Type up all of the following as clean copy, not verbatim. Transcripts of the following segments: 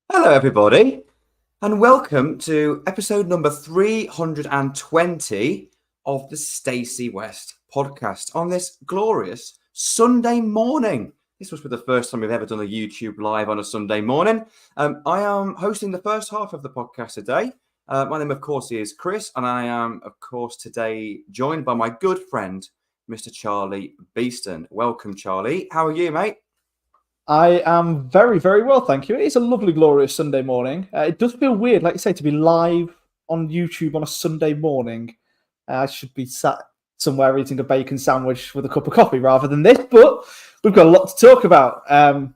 Hello, everybody, and welcome to episode number 320 of the Stacey West podcast on this glorious Sunday morning. This was for the first time we've ever done a YouTube live on a Sunday morning. I am hosting the first half of the podcast today. My name, of course, is Chris, and I am, of course, today joined by my good friend, Mr. Charlie Beeston. Welcome, Charlie. How are you, mate? I am very, very well, thank you. It is a lovely, glorious Sunday morning. It does feel weird, like you say, to be live on YouTube on a Sunday morning. I should be sat somewhere eating a bacon sandwich with a cup of coffee rather than this, but we've got a lot to talk about.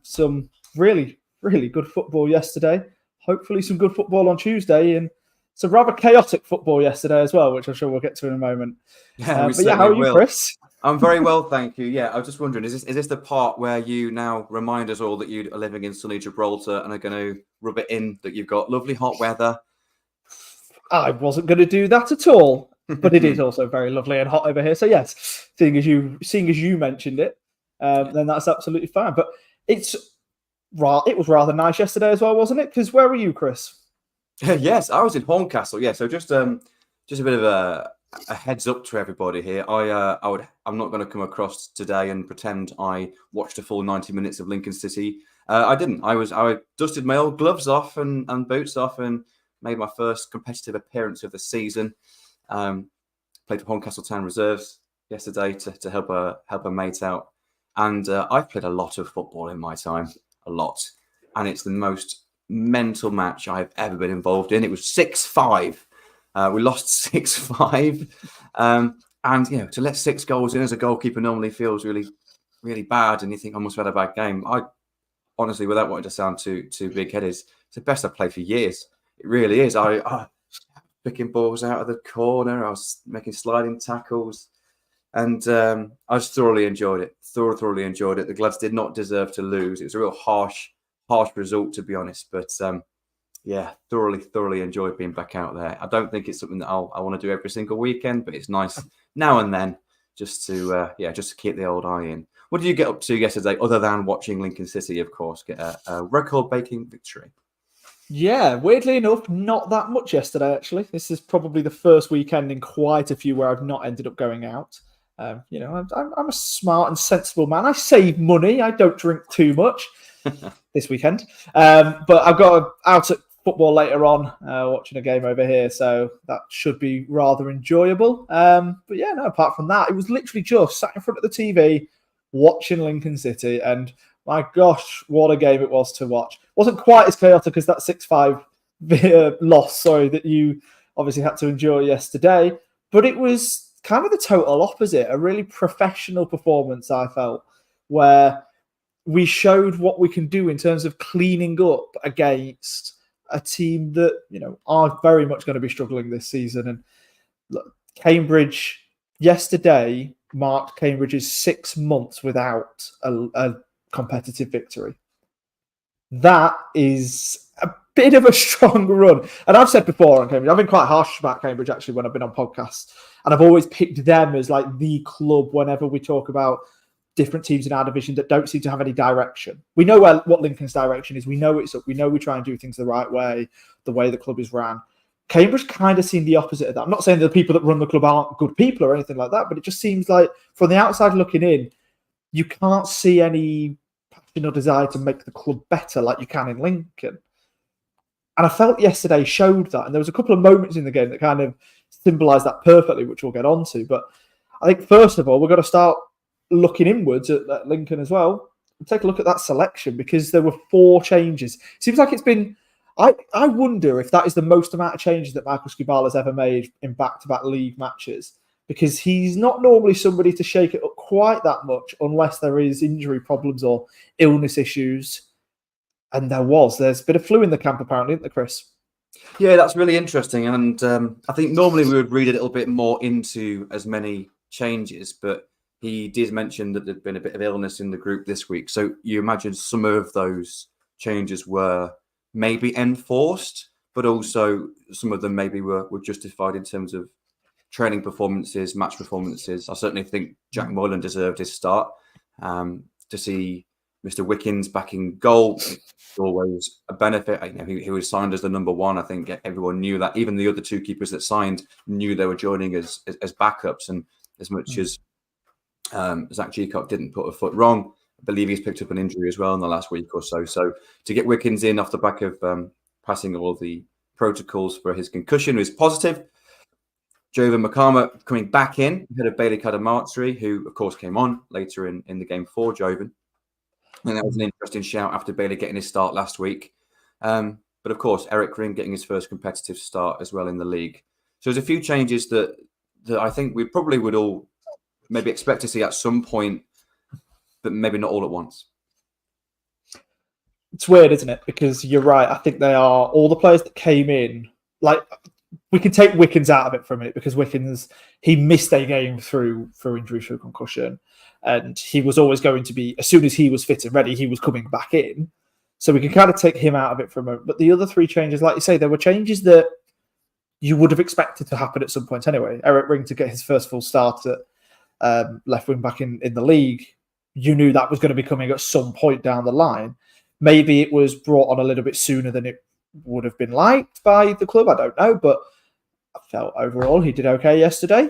Some really, really good football yesterday. Hopefully some good football on Tuesday, and some rather chaotic football yesterday as well, which I'm sure we'll get to in a moment. Yeah, how are you, Chris? I'm very well, thank you. Yeah, I was just wondering, is this the part where you now remind us all that you are living in sunny Gibraltar and are going to rub it in that you've got lovely hot weather? I wasn't going to do that at all, but it is also very lovely and hot over here. So yes, seeing as you mentioned it, then that's absolutely fine. But it was rather nice yesterday as well, wasn't it? Because where were you, Chris? Yes, I was in Horncastle. Yeah, so just a bit of a heads up to everybody here. I'm not going to come across today and pretend I watched a full 90 minutes of Lincoln City. I didn't. I dusted my old gloves off and boots off and made my first competitive appearance of the season. Played for Horncastle Town Reserves yesterday to help a mate out. And I've played a lot of football in my time, a lot. And it's the most mental match I've ever been involved in. It was 6-5. We lost 6-5, and to let 6 goals in as a goalkeeper normally feels really, really bad, and you think I must have had a bad game. I honestly, without wanting to sound too big-headed, it's the best I've played for years. It really is. I picking balls out of the corner. I was making sliding tackles, and I just thoroughly enjoyed it. Thoroughly enjoyed it. The Glads did not deserve to lose. It was a real harsh result, to be honest, but. Yeah, thoroughly enjoyed being back out there. I don't think it's something that I want to do every single weekend, but it's nice now and then just to keep the old eye in. What did you get up to yesterday, other than watching Lincoln City, of course, get a record-breaking victory? Yeah, weirdly enough, not that much yesterday, actually. This is probably the first weekend in quite a few where I've not ended up going out. I'm a smart and sensible man. I save money. I don't drink too much this weekend. But I've got out at football later on, watching a game over here, so that should be rather enjoyable. But yeah, no, apart from that, it was literally just sat in front of the TV watching Lincoln City, and my gosh, what a game it was to watch. Wasn't quite as chaotic as that 6-5 loss, that you obviously had to endure yesterday, but it was kind of the total opposite. A really professional performance, I felt, where we showed what we can do in terms of cleaning up against a team that, are very much going to be struggling this season. And look, Cambridge yesterday marked Cambridge's 6 months without a competitive victory. That is a bit of a strong run. And I've said before on Cambridge, I've been quite harsh about Cambridge actually when I've been on podcasts. And I've always picked them as like the club whenever we talk about different teams in our division that don't seem to have any direction. We know what Lincoln's direction is. We know it's up. We know we try and do things the right way, the way the club is ran. Cambridge kind of seem the opposite of that. I'm not saying the people that run the club aren't good people or anything like that, but it just seems like from the outside looking in, you can't see any passion or desire to make the club better like you can in Lincoln. And I felt yesterday showed that. And there was a couple of moments in the game that kind of symbolised that perfectly, which we'll get onto. But I think, first of all, we've got to start looking inwards at Lincoln as well. Take a look at that selection, because there were 4 changes. Seems like it's been... I wonder if that is the most amount of changes that Michael Skubala's ever made in back-to-back league matches, because he's not normally somebody to shake it up quite that much unless there is injury problems or illness issues. And there's a bit of flu in the camp, apparently, isn't there, Chris? Yeah, that's really interesting. And I think normally we would read a little bit more into as many changes, but he did mention that there'd been a bit of illness in the group this week. So you imagine some of those changes were maybe enforced, but also some of them maybe were justified in terms of training performances, match performances. I certainly think Jack Moylan deserved his start. To see Mr. Wickens back in goal, it's always a benefit. He was signed as the number one. I think everyone knew that. Even the other two keepers that signed knew they were joining as backups. And as much as Zach Geacock didn't put a foot wrong, I believe he's picked up an injury as well in the last week or so. So to get Wickens in off the back of passing all the protocols for his concussion is positive. Jovan Makama coming back in ahead of Bailey Kadamatri, who, of course, came on later in the game for Jovan. I think that was an interesting shout after Bailey getting his start last week. But, of course, Eric Ring getting his first competitive start as well in the league. So there's a few changes that I think we probably would all maybe expect to see at some point, but maybe not all at once. It's weird, isn't it? Because you're right. I think they are all the players that came in, like... We can take Wickens out of it from it because Wickens, he missed a game through injury, through concussion. And he was always going to be, as soon as he was fit and ready, he was coming back in. So we can kind of take him out of it for a moment. But the other three changes, like you say, there were changes that you would have expected to happen at some point anyway. Eric Ring to get his first full start at left wing back in the league. You knew that was going to be coming at some point down the line. Maybe it was brought on a little bit sooner than it would have been liked by the club. I don't know, but I felt overall he did okay yesterday.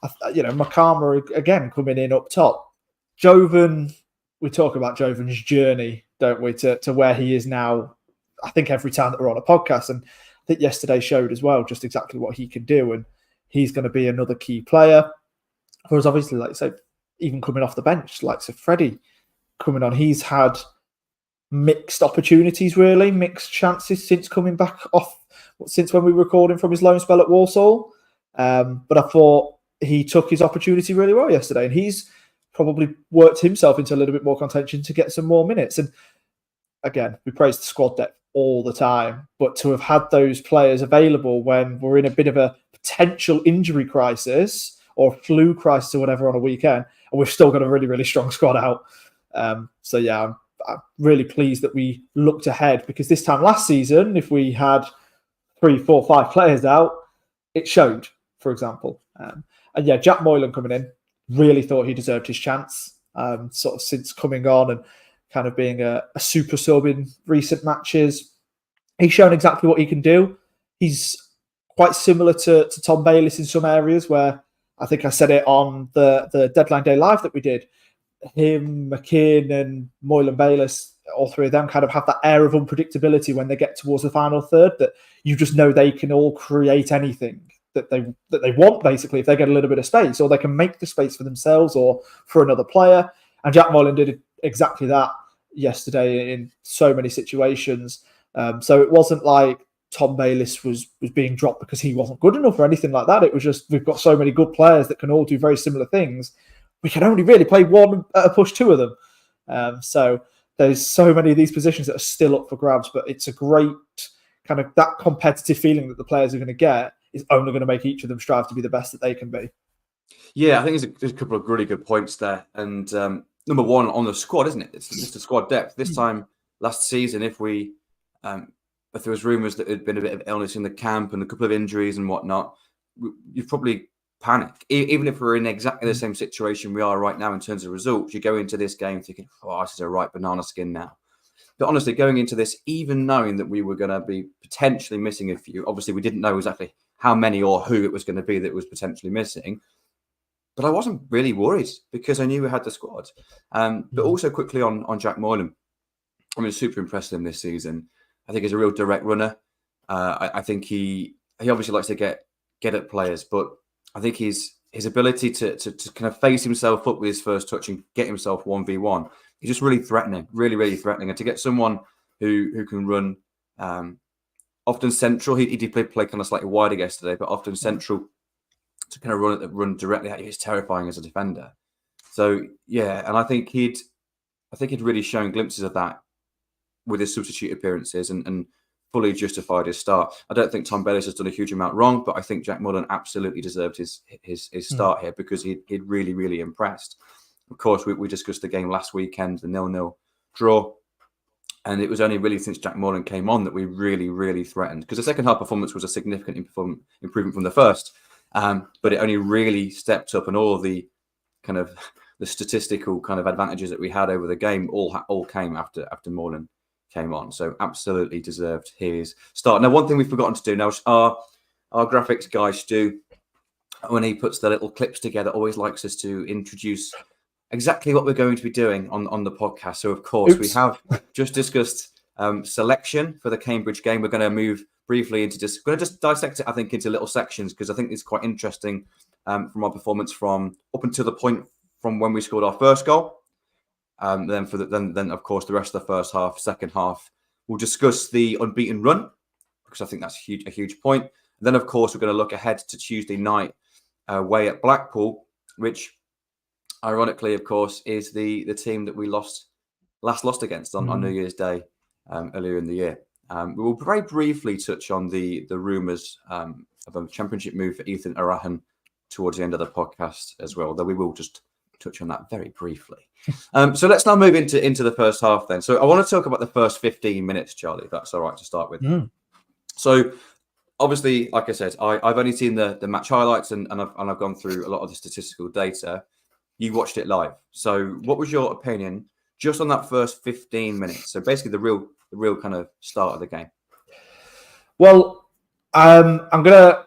Makama again coming in up top. Jovan, we talk about Jovan's journey, don't we, to where he is now. I think every time that we're on a podcast, and I think yesterday showed as well just exactly what he can do, and he's going to be another key player. Whereas obviously, like I say, even coming off the bench, like so Freddie coming on, he's had mixed opportunities, really, mixed chances since coming back off, since when we were recording from his loan spell at Walsall. But I thought he took his opportunity really well yesterday, and he's probably worked himself into a little bit more contention to get some more minutes. And again, we praise the squad depth all the time, but to have had those players available when we're in a bit of a potential injury crisis or flu crisis or whatever on a weekend, and we've still got a really, really strong squad out. So yeah, I'm really pleased that we looked ahead, because this time last season, if we had 3, 4, 5 players out, it showed, for example. And yeah, Jack Moylan coming in, really thought he deserved his chance, sort of since coming on and kind of being a super sub in recent matches. He's shown exactly what he can do. He's quite similar to Tom Bayliss in some areas, where I think I said it on the Deadline Day Live that we did. Him, McKinn and Moylan Bayliss, all three of them kind of have that air of unpredictability when they get towards the final third, that you just know they can all create anything that they want, basically, if they get a little bit of space, or they can make the space for themselves or for another player. And Jack Moylan did exactly that yesterday in so many situations. So it wasn't like Tom Bayliss was being dropped because he wasn't good enough or anything like that. It was just, we've got so many good players that can all do very similar things. We can only really play one at a push, 2 of them. So there's so many of these positions that are still up for grabs, but it's a great kind of, that competitive feeling that the players are going to get is only going to make each of them strive to be the best that they can be. Yeah, I think there's a couple of really good points there. And number one, on the squad, isn't it? It's just the squad depth. This time last season, if there was rumours that there'd been a bit of illness in the camp and a couple of injuries and whatnot, you'd probably panic. Even if we're in exactly the same situation we are right now in terms of results, you go into this game thinking, oh, this is a right banana skin now. But honestly, going into this, even knowing that we were going to be potentially missing a few, obviously we didn't know exactly how many or who it was going to be that was potentially missing. But I wasn't really worried because I knew we had the squad. But also quickly on Jack Moylan, I mean, super impressed with him this season. I think he's a real direct runner. I think he obviously likes to get at players, but I think his ability to kind of face himself up with his first touch and get himself 1v1, he's just really threatening, really, really threatening. And to get someone who can run often central, he did play kind of slightly wider yesterday, but often central, to kind of run directly at you is terrifying as a defender. So yeah, and I think he'd really shown glimpses of that with his substitute appearances, and fully justified his start. I don't think Tom Bellis has done a huge amount wrong, but I think Jack Mullen absolutely deserved his start here because he'd really, really impressed. Of course, we discussed the game last weekend, the 0-0 draw. And it was only really since Jack Mullen came on that we really, really threatened. Because the second half performance was a significant improvement from the first. But it only really stepped up, and all of the kind of the statistical kind of advantages that we had over the game all came after Mullen came on. So absolutely deserved his start. Now, one thing we've forgotten to do now is our graphics guy, Stu, when he puts the little clips together, always likes us to introduce exactly what we're going to be doing on the podcast. So, of course, we have just discussed selection for the Cambridge game. We're going to move briefly into we're going to just dissect it, I think, into little sections because I think it's quite interesting from our performance from up until the point from when we scored our first goal. Then of course the rest of the first half, second half, we'll discuss the unbeaten run because I think that's a huge point. And then of course we're going to look ahead to Tuesday night away at Blackpool, which ironically of course is the team that we last lost against on New Year's Day earlier in the year. We will very briefly touch on the rumours of a championship move for Ethan Arahan towards the end of the podcast as well, though we will just touch on that very briefly. So let's now move into the first half then. So I want to talk about the first 15 minutes, Charlie, if that's all right to start with. So obviously, like I said, I've only seen the match highlights and I've gone through a lot of the statistical data. You watched it live. So what was your opinion just on that first 15 minutes? So basically the real kind of start of the game. Well, I'm gonna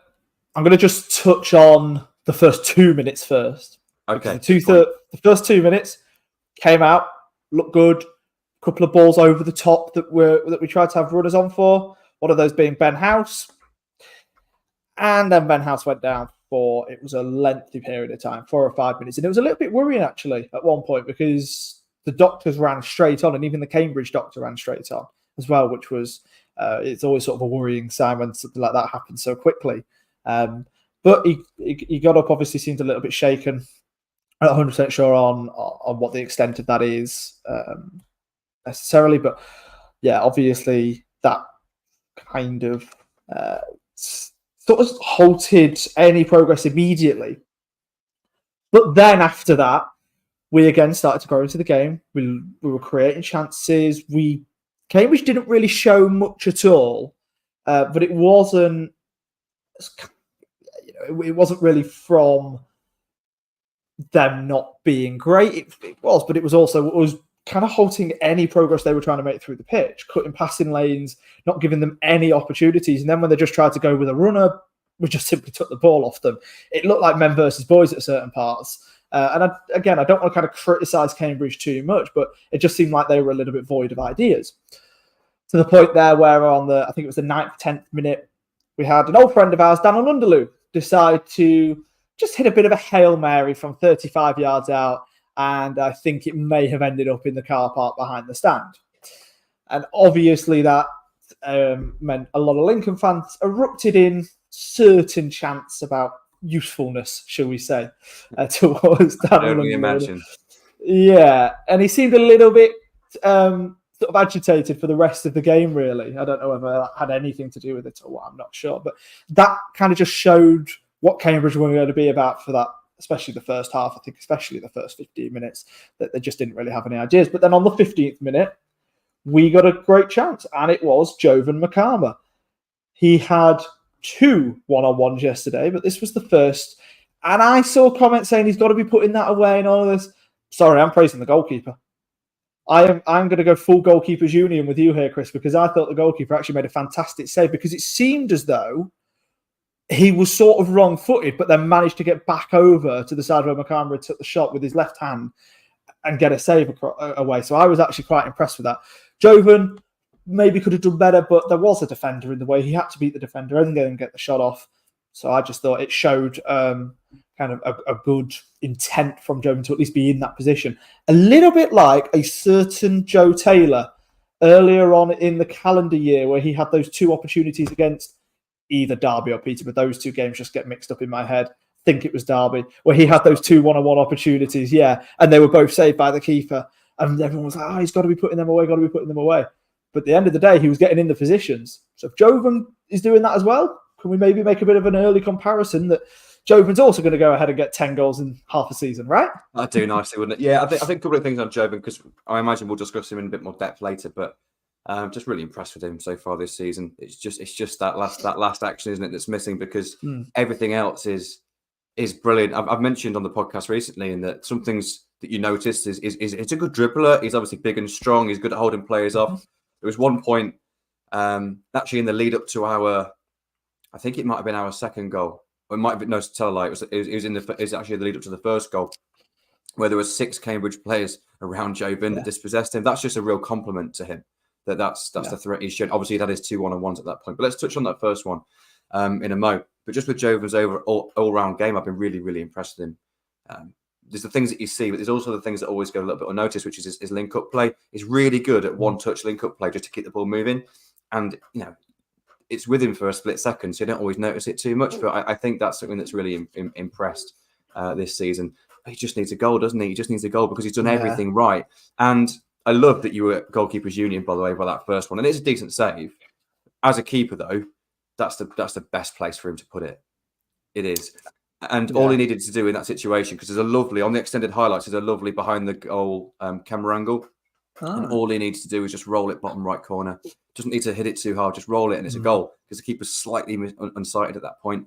just touch on the first 2 minutes first. Okay. The first 2 minutes came out, looked good. A couple of balls over the top that we tried to have runners on for. One of those being Ben House. And then Ben House went down for, it was a lengthy period of time, 4 or 5 minutes. And it was a little bit worrying, actually, at one point, because the doctors ran straight on, and even the Cambridge doctor ran straight on as well, which was, it's always sort of a worrying sign when something like that happens so quickly. But he got up, obviously seemed a little bit shaken. I'm not 100% sure on what the extent of that is necessarily. But yeah, obviously that kind of sort of halted any progress immediately. But then after that, we again started to grow into the game. We were creating chances. Cambridge didn't really show much at all, but it wasn't. It wasn't really from them not being great. It was, but it was kind of halting any progress they were trying to make through the pitch, cutting passing lanes, not giving them any opportunities. And then when they just tried to go with a runner, we just simply took the ball off them. It looked like men versus boys at certain parts. And I don't want to kind of criticise Cambridge too much, but it just seemed like they were a little bit void of ideas. To the point there where I think it was the 9th, 10th minute, we had an old friend of ours, Daniel Underloo, decide to just hit a bit of a Hail Mary from 35 yards out, and I think it may have ended up in the car park behind the stand. And obviously that meant a lot of Lincoln fans erupted in certain chants about usefulness, shall we say, towards Daniel Underloo. Imagine. Yeah, and he seemed a little bit sort of agitated for the rest of the game, really. I don't know whether that had anything to do with it or what, I'm not sure. But that kind of just showed what Cambridge were going to be about for that, especially the first half. I think especially the first 15 minutes, that they just didn't really have any ideas. But then on the 15th minute, we got a great chance, and it was Jovan Makama. He had 2 one-on-ones yesterday, but this was the first. And I saw comments saying he's got to be putting that away and all of this. Sorry, I'm praising the goalkeeper. I'm going to go full goalkeepers union with you here, Chris, because I thought the goalkeeper actually made a fantastic save, because it seemed as though he was sort of wrong-footed, but then managed to get back over to the side where Makama took the shot with his left hand and get a save away. So I was actually quite impressed with that. Jovan maybe could have done better, but there was a defender in the way. He had to beat the defender and then get the shot off. So I just thought it showed kind of a good intent from Jovan to at least be in that position. A little bit like a certain Joe Taylor earlier on in the calendar year, where he had those 2 opportunities against either Derby or Peterborough. Those 2 games just get mixed up in my head. I think it was Derby, where he had those 2 one-on-one opportunities, yeah, and they were both saved by the keeper. And everyone was like, he's got to be putting them away, But at the end of the day, he was getting in the positions. So if Jovan is doing that as well, can we maybe make a bit of an early comparison that Jovan's also going to go ahead and get 10 goals in half a season, right? That'd do nicely, wouldn't it? Yeah, I think a couple of things on Jovan, because I imagine we'll discuss him in a bit more depth later, but just really impressed with him so far this season. It's just that last action, isn't it, that's missing, because everything else is brilliant. I've mentioned on the podcast recently, and that some things that you noticed is it's a good dribbler. He's obviously big and strong. He's good at holding players off. There was one point actually in the lead up to I think it might have been our second goal. Or it might have been, no, to tell a lie. It was actually the lead up to the first goal, where there were 6 Cambridge players around Jovan that dispossessed him. That's just a real compliment to him. That's the threat he showed. Obviously, he'd had his 2 1-on-1s at that point. But let's touch on that first one in a mo. But just with Jovan's all-round game, I've been really, really impressed with him. There's the things that you see, but there's also the things that always go a little bit unnoticed, which is his link-up play. He's really good at one-touch link-up play just to keep the ball moving. And, it's with him for a split second, so you don't always notice it too much. But I think that's something that's really impressed this season. He just needs a goal, doesn't he? He just needs a goal because he's done everything right. And I love that you were at Goalkeepers Union, by the way, by that first one. And it's a decent save. As a keeper, though, that's the best place for him to put it. It is. And all he needed to do in that situation, because there's a lovely, on the extended highlights, there's a lovely behind the goal camera angle. And all he needs to do is just roll it bottom right corner. Doesn't need to hit it too hard, just roll it and it's a goal, because the keeper's slightly unsighted at that point.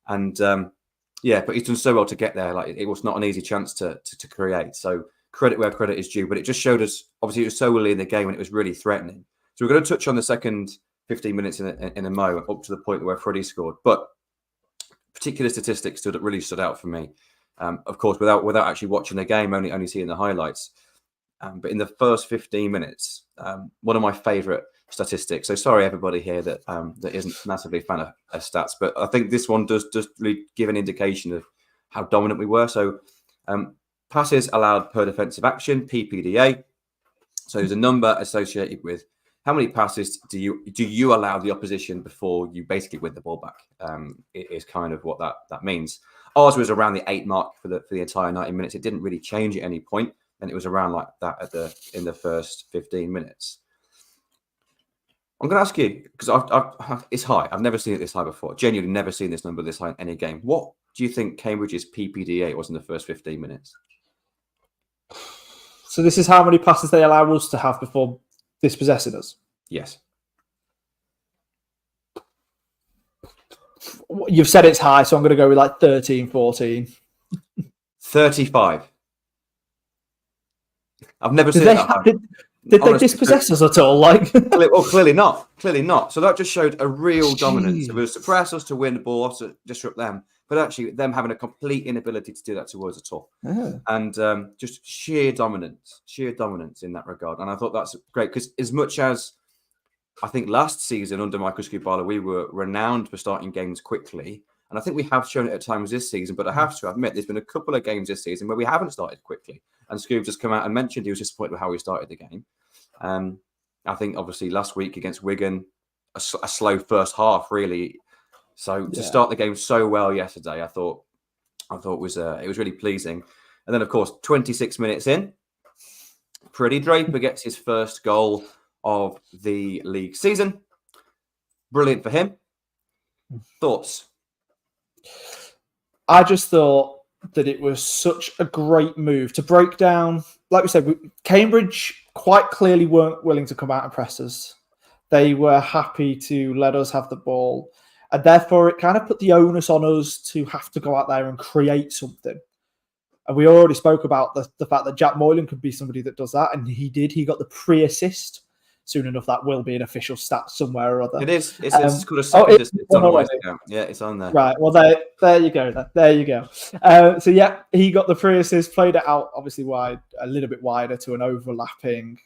And but he's done so well to get there. Like, it was not an easy chance to create. So credit where credit is due, but it just showed us, obviously it was so early in the game when it was really threatening. So we're going to touch on the second 15 minutes in a mo, up to the point where Freddie scored. But particular statistics really stood out for me. Of course, without actually watching the game, only seeing the highlights. But in the first 15 minutes, one of my favourite statistics. So sorry, everybody here that isn't massively a fan of stats, but I think this one does really give an indication of how dominant we were. So passes allowed per defensive action, PPDA. So there's a number associated with how many passes do you allow the opposition before you basically win the ball back. It is kind of what that means. Ours was around the 8 mark for the entire 90 minutes. It didn't really change at any point. And it was around like that in the first 15 minutes. I'm going to ask you, because it's high. I've never seen it this high before. Genuinely never seen this number this high in any game. What do you think Cambridge's PPDA was in the first 15 minutes? So this is how many passes they allow us to have before dispossessing us? Yes. You've said it's high, so I'm going to go with like 13, 14. 35. I've never seen that. Did they dispossess us at all? Clearly not. Clearly not. So that just showed a real dominance. It was to press us, to win the ball, to disrupt them, but actually them having a complete inability to do that to us at all. And just sheer dominance in that regard. And I thought that's great, because as much as I think last season under Michael Skubala, we were renowned for starting games quickly. And I think we have shown it at times this season, but I have to admit, there's been a couple of games this season where we haven't started quickly. And Scoob just come out and mentioned he was disappointed with how we started the game. I think obviously last week against Wigan, a slow first half really. So to start the game so well yesterday, I thought it was really pleasing. And then of course 26 minutes in, Freddie Draper gets his first goal of the league season. Brilliant for him. Thoughts? I just thought that it was such a great move to break down. Like we said, Cambridge quite clearly weren't willing to come out and press us. They were happy to let us have the ball. And therefore, it kind of put the onus on us to have to go out there and create something. And we already spoke about the fact that Jack Moylan could be somebody that does that. And he did. He got the pre-assist. Soon enough, that will be an official stat somewhere or other. It is. It's called a second assist. It's on the account. Yeah, it's on there. Right. Well, there you go. There you go. So, yeah, he got the pre-assist, played it out, obviously, wide, a little bit wider to an overlapping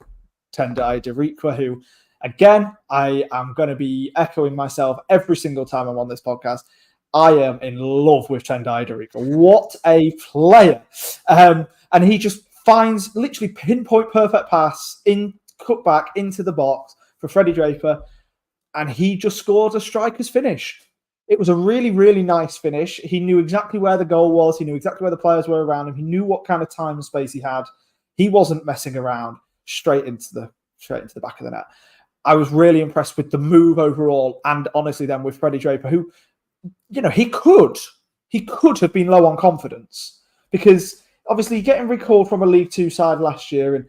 Tendai Deriqua, who, again, I am going to be echoing myself every single time I'm on this podcast. I am in love with Tendai Deriqua. What a player. And he just finds literally pinpoint perfect pass in cut back into the box for Freddie Draper, and he just scored a striker's finish. It was a really, really nice finish. He knew exactly where the goal was. He knew exactly where the players were around him. He knew what kind of time and space he had. He wasn't messing around. Straight into the back of the net. I was really impressed with the move overall, and honestly, then with Freddie Draper, who, he could have been low on confidence because obviously getting recalled from a League Two side last year, and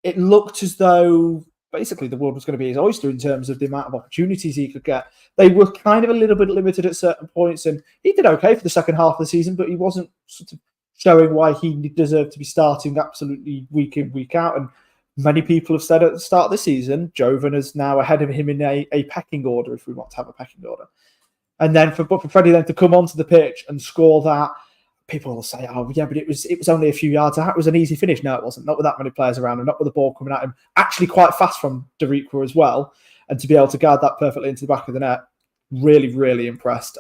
it looked as though basically the world was going to be his oyster in terms of the amount of opportunities he could get. They were kind of a little bit limited at certain points, and he did okay for the second half of the season, but he wasn't sort of showing why he deserved to be starting absolutely week in, week out. And many people have said at the start of the season, Jovan is now ahead of him in a pecking order, if we want to have a pecking order. And then for Freddie then to come onto the pitch and score that, people will say, "Oh, yeah, but it was only a few yards out. It was an easy finish." No, it wasn't. Not with that many players around him, not with the ball coming at him. Actually quite fast from Derikwa as well. And to be able to guard that perfectly into the back of the net, really, really impressed.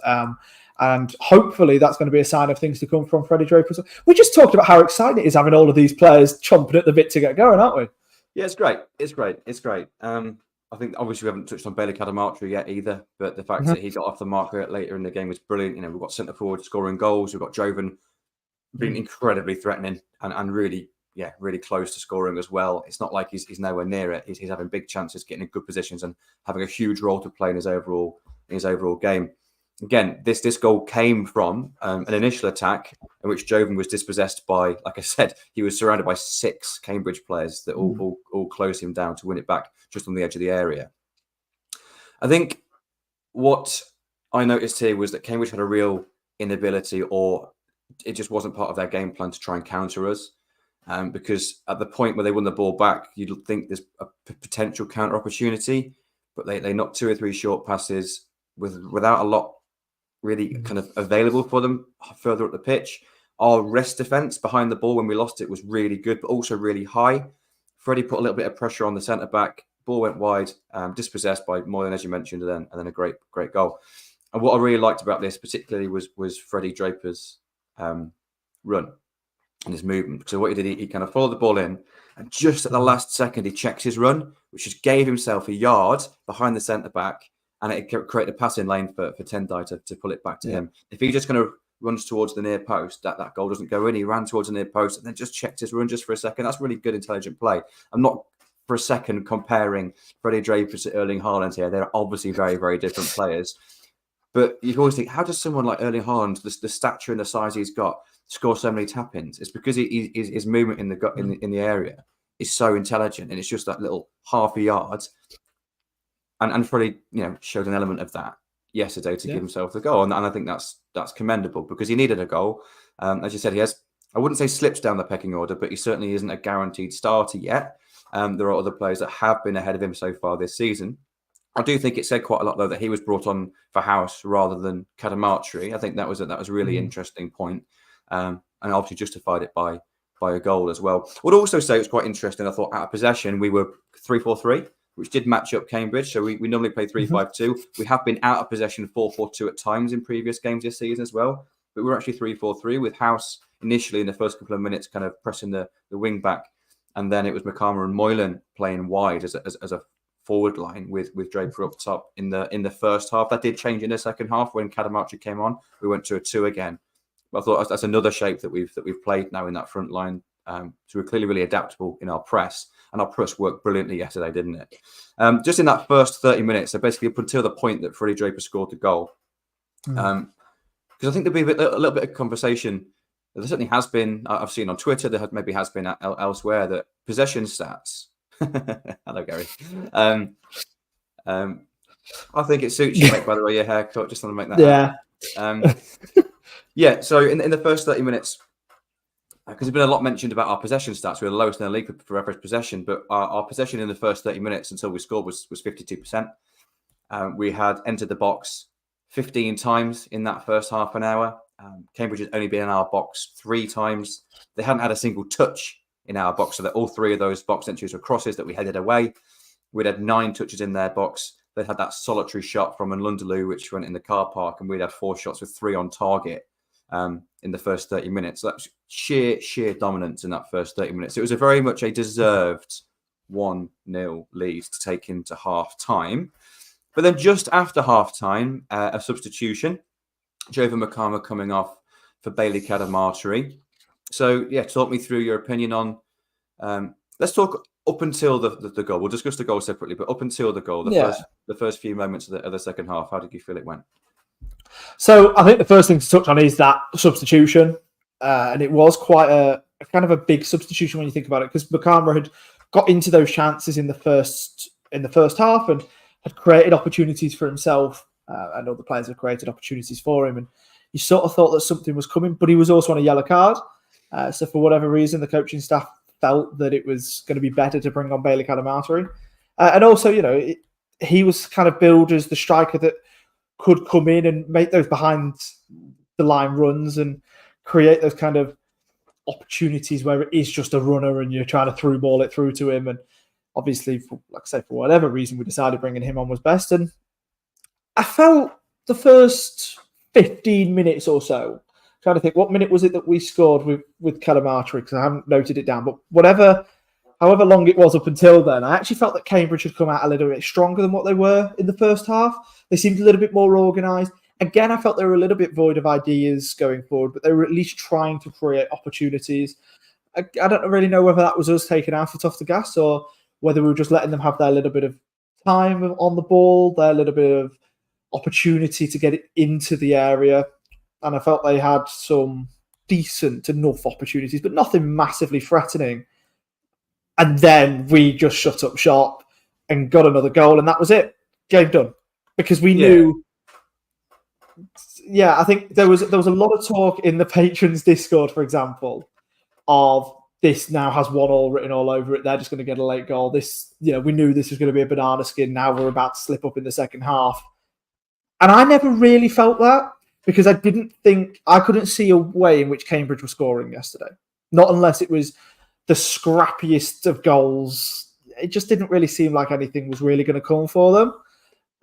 And hopefully that's going to be a sign of things to come from Freddie Draper. We just talked about how exciting it is having all of these players chomping at the bit to get going, aren't we? Yeah, it's great. It's great. I think obviously we haven't touched on Bailey Cadamarteri yet either, but the fact that he got off the mark later in the game was brilliant. We've got centre forward scoring goals. We've got Jovan being incredibly threatening and really, really close to scoring as well. It's not like he's nowhere near it. He's having big chances, getting in good positions, and having a huge role to play in his overall game. Again, this goal came from an initial attack in which Jovan was dispossessed by, like I said, he was surrounded by 6 Cambridge players that all closed him down to win it back just on the edge of the area. I think what I noticed here was that Cambridge had a real inability, or it just wasn't part of their game plan to try and counter us. Because at the point where they won the ball back, you'd think there's a potential counter opportunity, but they knocked 2 or 3 short passes without a lot really kind of available for them further up the pitch. Our rest defence behind the ball when we lost it was really good, but also really high. Freddie put a little bit of pressure on the centre back. Ball went wide, dispossessed by Moylan, as you mentioned, and then a great goal. And what I really liked about this particularly was Freddie Draper's run and his movement. So what he did, he kind of followed the ball in, and just at the last second, he checks his run, which just gave himself a yard behind the centre back, and it created a passing lane for Tendai to pull it back to him. If he just kind of runs towards the near post, that goal doesn't go in. He ran towards the near post and then just checked his run just for a second. That's really good, intelligent play. I'm not for a second comparing Freddie Draper to Erling Haaland here. They're obviously very, very different players. But you always think, how does someone like Erling Haaland, the stature and the size he's got, score so many tap-ins? It's because his movement in the area is so intelligent, and it's just that little half a yard. And Freddie, showed an element of that yesterday to give himself the goal, and I think that's commendable because he needed a goal. As you said, he has, I wouldn't say slips down the pecking order, but he certainly isn't a guaranteed starter yet. There are other players that have been ahead of him so far this season. I do think it said quite a lot though that he was brought on for House rather than Cadamarteri. I think that was a really interesting point, and obviously justified it by a goal as well. I would also say it was quite interesting. I thought out of possession we were 3-4-3. Which did match up Cambridge. So we normally play 3-5-2. We have been out of possession 4-4-2 at times in previous games this season as well. But we're actually 3-4-3 with House initially in the first couple of minutes kind of pressing the wing back. And then it was Makama and Moylan playing wide as a forward line with Draper up top in the first half. That did change in the second half when Cadamarteri came on. We went to a 2 again. But I thought that's another shape that we've played now in that front line. So we're clearly really adaptable in our press. And our press worked brilliantly yesterday, didn't it? Just in that first 30 minutes, so basically up until the point that Freddie Draper scored the goal. Because I think there'll be a little bit of conversation. There certainly has been, I've seen on Twitter, there maybe has been elsewhere, that possession stats. Hello, Gary. I think it suits you, mate, by the way, your haircut. Just want to make that so in the first 30 minutes, because there's been a lot mentioned about our possession stats. We're the lowest in the league for average possession, but our possession in the first 30 minutes until we scored was 52%. We had entered the box 15 times in that first half an hour. Cambridge has only been in our box 3 times. They hadn't had a single touch in our box, so that all 3 of those box entries were crosses that we headed away. We'd had 9 touches in their box. They had that solitary shot from Nlundulu, which went in the car park, and we'd had 4 shots with 3 on target. In the first 30 minutes. So that's sheer dominance in that first 30 minutes. It was very much a deserved 1-0 lead to take into half time. But then just after half time, a substitution, Jovan Makama coming off for Bailey Cadamarteri. So talk me through your opinion on, let's talk up until the goal, we'll discuss the goal separately, but up until the goal, the first few moments of the second half, how did you feel it went? So I think the first thing to touch on is that substitution. And it was quite a kind of a big substitution when you think about it, because Bakama had got into those chances in the first half and had created opportunities for himself, and other players had created opportunities for him. And you sort of thought that something was coming, but he was also on a yellow card. So for whatever reason, the coaching staff felt that it was going to be better to bring on Bailey Cadamarteri. And also, he was kind of billed as the striker that could come in and make those behind the line runs and create those kind of opportunities where it is just a runner and you're trying to through ball it through to him. And obviously, for whatever reason, we decided bringing him on was best. And I felt the first 15 minutes or so, trying to think, what minute was it that we scored with Cadamarteri? Because I haven't noted it down. But however long it was up until then, I actually felt that Cambridge had come out a little bit stronger than what they were in the first half. They seemed a little bit more organised. Again, I felt they were a little bit void of ideas going forward, but they were at least trying to create opportunities. I don't really know whether that was us taking our foot off the gas or whether we were just letting them have their little bit of time on the ball, their little bit of opportunity to get it into the area. And I felt they had some decent enough opportunities, but nothing massively threatening. And then we just shut up shop and got another goal, and that was it. Game done. Because we knew... Yeah, I think there was a lot of talk in the patrons Discord, for example, of this now has 1-1 written all over it. They're just going to get a late goal. This, we knew this was going to be a banana skin. Now we're about to slip up in the second half. And I never really felt that, because I couldn't see a way in which Cambridge were scoring yesterday. Not unless it was the scrappiest of goals. It just didn't really seem like anything was really going to come for them.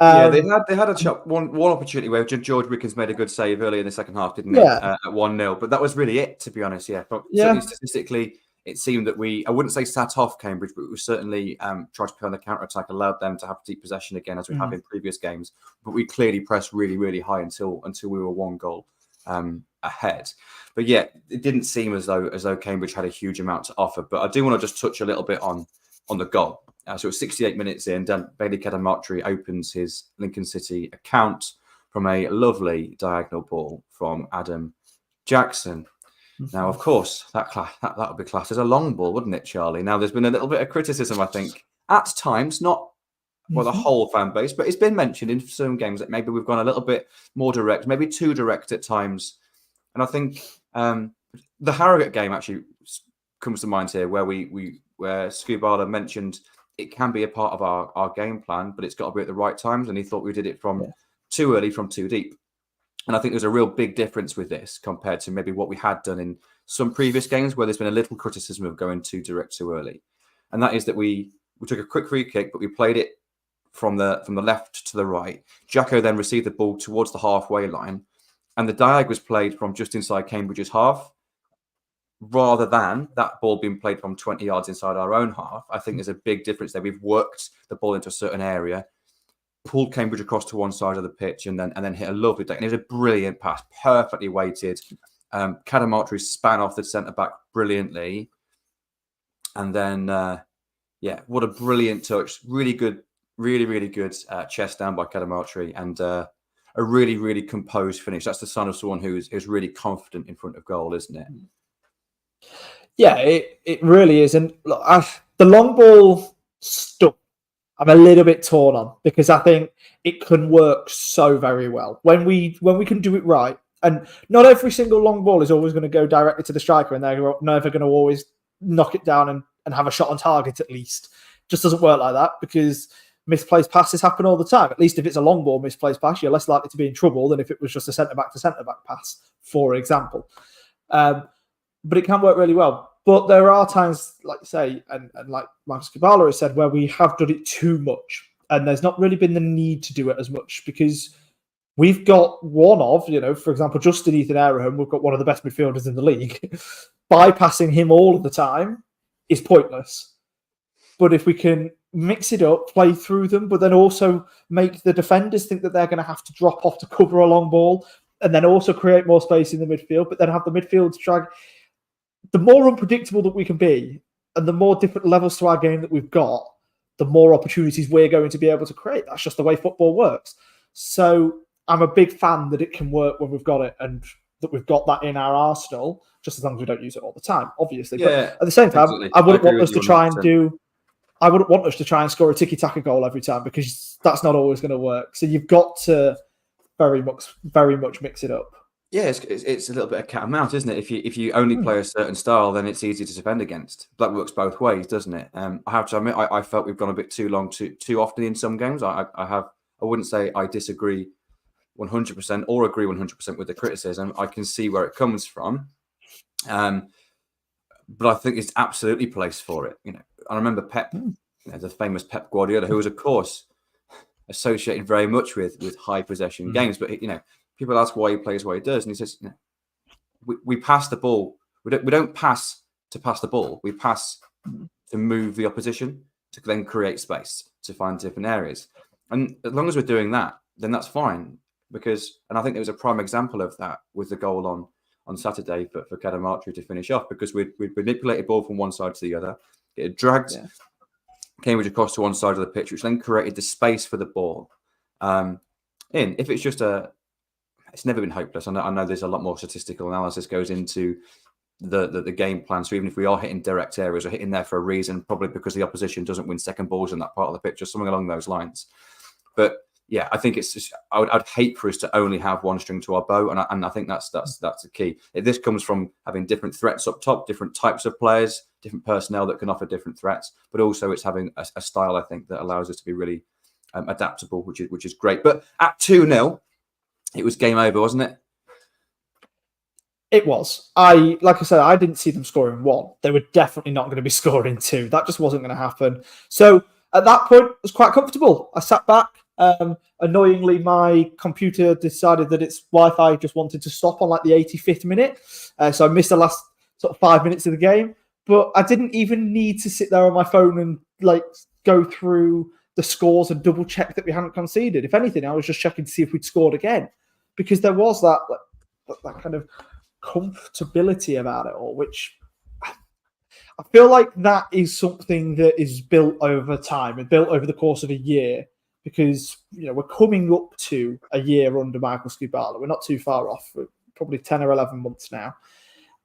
They had a one opportunity where George Wickens made a good save early in the second half, didn't he? At 1-0, but that was really it, to be honest. Certainly statistically, it seemed that I wouldn't say sat off Cambridge, but we certainly tried to play on the counter attack, allowed them to have deep possession again, as we have in previous games. But we clearly pressed really, really high until we were 1 goal ahead. But yeah, it didn't seem as though Cambridge had a huge amount to offer. But I do want to just touch a little bit on the goal. So it's 68 minutes in. Bailey Cadamarteri opens his Lincoln City account from a lovely diagonal ball from Adam Jackson. Now, of course, that would be classed as a long ball, wouldn't it, Charlie? Now, there's been a little bit of criticism, I think, at times, not the whole fan base, but it's been mentioned in some games that maybe we've gone a little bit more direct, maybe too direct at times. And I think the Harrogate game actually comes to mind here, where where Skubala mentioned it can be a part of our game plan, but it's got to be at the right times. And he thought we did it from too early, from too deep. And I think there's a real big difference with this compared to maybe what we had done in some previous games where there's been a little criticism of going too direct too early. And that is that we took a quick free kick, but we played it from the left to the right. Jacko then received the ball towards the halfway line, and the diag was played from just inside Cambridge's half, rather than that ball being played from 20 yards inside our own half. I think there's a big difference there. We've worked the ball into a certain area, pulled Cambridge across to one side of the pitch, and then hit a lovely deck. And it was a brilliant pass, perfectly weighted. Cadamarteri span off the centre-back brilliantly. And then, what a brilliant touch. Really good, really, really good chest down by Cadamarteri, and a really, really composed finish. That's the sign of someone who's really confident in front of goal, isn't it? Yeah, it really is. And look, the long ball stuff, I'm a little bit torn on, because I think it can work so very well when we can do it right. And not every single long ball is always going to go directly to the striker, and they're never going to always knock it down and have a shot on target at least. It just doesn't work like that, because misplaced passes happen all the time. At least if it's a long ball misplaced pass, you're less likely to be in trouble than if it was just a centre-back to centre-back pass, for example. But it can work really well. But there are times, like you say, and like Marcus Kubala has said, where we have done it too much. And there's not really been the need to do it as much, because we've got for example, Justin Ethan Abraham, we've got one of the best midfielders in the league. Bypassing him all of the time is pointless. But if we can mix it up, play through them, but then also make the defenders think that they're going to have to drop off to cover a long ball, and then also create more space in the midfield, but then have the midfield drag. The more unpredictable that we can be, And the more different levels to our game that we've got, the more opportunities we're going to be able to create. That's just the way football works. So I'm a big fan that it can work when we've got it and that we've got that in our arsenal, just as long as we don't use it all the time, obviously. Yeah, but at the same time, absolutely. I wouldn't I agree want with us you to try 100%. I wouldn't want us to try and score a tiki-taka goal every time, because that's not always going to work. So you've got to very much mix it up. Yeah, it's a little bit of cat and mouse, isn't it? If you only play a certain style, then it's easy to defend against. That works both ways, doesn't it? I have to admit, I felt we've gone a bit too long, too often in some games. I wouldn't say I disagree 100% or agree 100% with the criticism. I can see where it comes from, but I think it's absolutely placed for it. I remember Pep, the famous Pep Guardiola, who was, of course, associated very much with high possession games, but people ask why he plays what he does, and he says, we pass the ball. We don't pass to pass the ball. We pass to move the opposition, to then create space, to find different areas. And as long as we're doing that, then that's fine. And I think there was a prime example of that with the goal on Saturday for Cadamartri to finish off, because we'd manipulated ball from one side to the other. It had dragged Cambridge across to one side of the pitch, which then created the space for the ball. If it's just it's never been hopeless. I know there's a lot more statistical analysis goes into the game plan. So even if we are hitting direct areas, we're hitting there for a reason, probably because the opposition doesn't win second balls in that part of the pitch or something along those lines. But yeah, I think it's just, I'd hate for us to only have one string to our bow, and I think that's the key. This comes from having different threats up top, different types of players, different personnel that can offer different threats, but also it's having a style, I think, that allows us to be really adaptable, which is great. But at 2-0. It was game over, wasn't it? It was. Like I said, I didn't see them scoring one. They were definitely not going to be scoring two. That just wasn't going to happen. So at that point, I was quite comfortable. I sat back. Annoyingly, my computer decided that its Wi-Fi just wanted to stop on like the 85th minute. So I missed the last sort of 5 minutes of the game. But I didn't even need to sit there on my phone and like go through the scores and double check that we hadn't conceded. If anything, I was just checking to see if we'd scored again, because there was that kind of comfortability about it all, which I feel like that is something that is built over time and built over the course of a year, because we're coming up to a year under Michael Skubala. We're not too far off. We're probably 10 or 11 months now.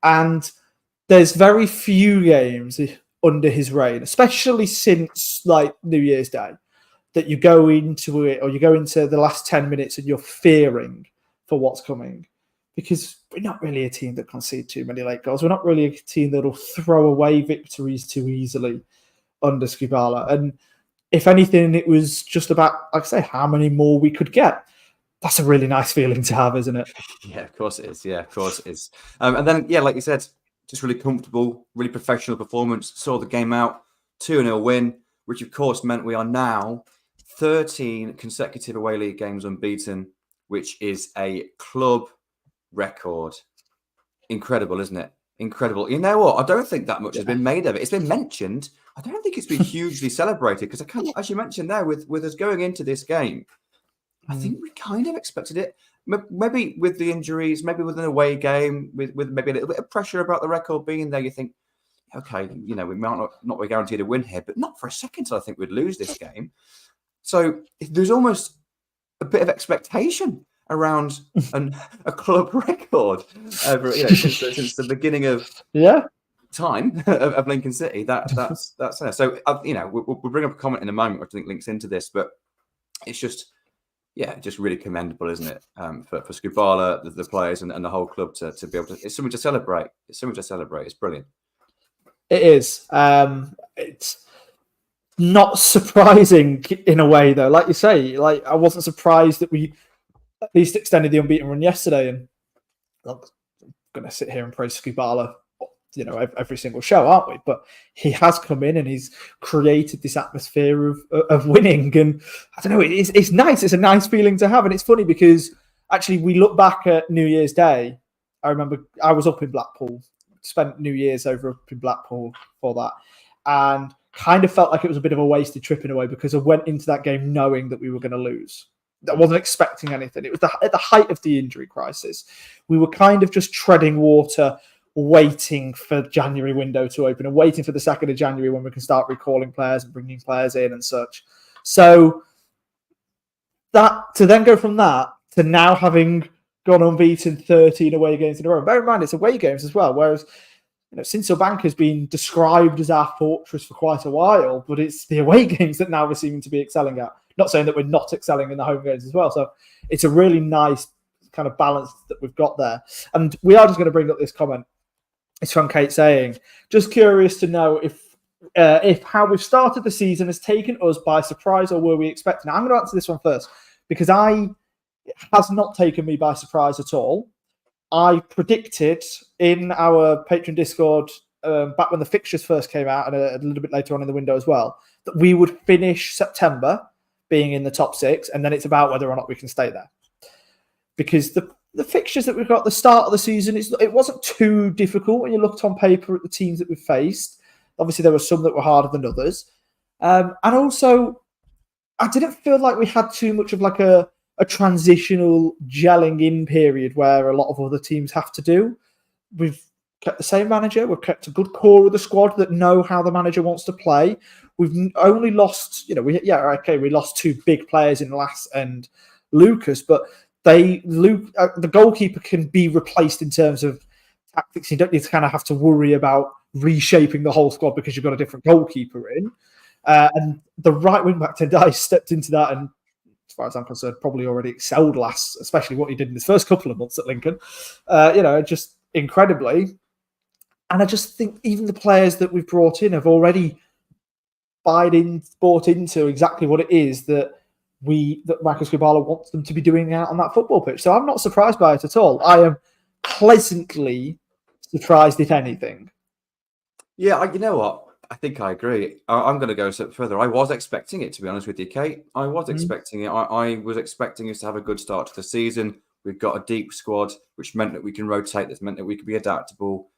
And there's very few games under his reign, especially since like New Year's Day, that you go into it, or you go into the last 10 minutes and you're fearing for what's coming, because we're not really a team that concede too many late goals. We're not really a team that'll throw away victories too easily under Skubala. And if anything, it was just about, like I say, how many more we could get. That's a really nice feeling to have, isn't it? Yeah, of course it is. Yeah, of course it is. And then, like you said, just really comfortable, really professional performance. Saw the game out, 2-0 win, which of course meant we are now 13 consecutive away league games unbeaten, which is a club record. Incredible, isn't it? Incredible. You know what? I don't think that much has been made of it. It's been mentioned. I don't think it's been hugely celebrated, because as you mentioned there, with us going into this game, I think we kind of expected it. Maybe with the injuries, maybe with an away game, with maybe a little bit of pressure about the record being there, you think, okay, we might not be guaranteed a win here, but not for a second till I think we'd lose this game. So there's almost a bit of expectation around a club record over, since the beginning of time of Lincoln City. That's there. So we'll bring up a comment in a moment, which I think links into this, but it's just really commendable, isn't it? For Skubala, the players, and the whole club to be able to. It's something to celebrate. It's brilliant. It is. It's not surprising in a way, though. Like you say, I wasn't surprised that we at least extended the unbeaten run yesterday. And look, I'm going to sit here and praise Skubala, every single show, aren't we? But he has come in and he's created this atmosphere of winning. And I don't know, it's nice. It's a nice feeling to have. And it's funny because actually we look back at New Year's Day. I remember I was up in Blackpool, spent New Year's over up in Blackpool for that, and kind of felt like it was a bit of a wasted trip in a way, because I went into that game knowing that we were going to lose. I wasn't expecting anything. It was at the height of the injury crisis. We were kind of just treading water, waiting for January window to open and waiting for the 2nd of January when we can start recalling players and bringing players in and such. So that to then go from that to now having gone unbeaten 13 away games in a row. Bear in mind, it's away games as well, whereas Sinsel Bank has been described as our fortress for quite a while, but it's the away games that now we're seeming to be excelling at. Not saying that we're not excelling in the home games as well. So it's a really nice kind of balance that we've got there. And we are just going to bring up this comment. It's from Kate saying, just curious to know if how we've started the season has taken us by surprise or were we expecting? I'm going to answer this one first because it has not taken me by surprise at all. I predicted in our Patreon Discord back when the fixtures first came out and a little bit later on in the window as well, that we would finish September being in the top 6 and then it's about whether or not we can stay there. Because the fixtures that we've got at the start of the season, it wasn't too difficult when you looked on paper at the teams that we've faced. Obviously, there were some that were harder than others. And also, I didn't feel like we had too much of like a transitional gelling in period where a lot of other teams have to do. We've kept the same manager. We've kept a good core of the squad that know how the manager wants to play. We've only lost, we lost 2 big players in Lass and Lucas, but the goalkeeper can be replaced in terms of tactics. You don't need to kind of have to worry about reshaping the whole squad because you've got a different goalkeeper in. And the right wing back Tendai stepped into that and, as far as I'm concerned, probably already excelled last, especially what he did in his first couple of months at Lincoln. Just incredibly. And I just think even the players that we've brought in have already bought into exactly what it is that Marcus Kubala wants them to be doing out on that football pitch. So I'm not surprised by it at all. I am pleasantly surprised, if anything. Yeah, you know what? I think I agree. I'm going to go a step further. I was expecting it, to be honest with you, Kate. I was expecting it. I was expecting us to have a good start to the season. We've got a deep squad, which meant that we can rotate. This meant that we could be adaptable.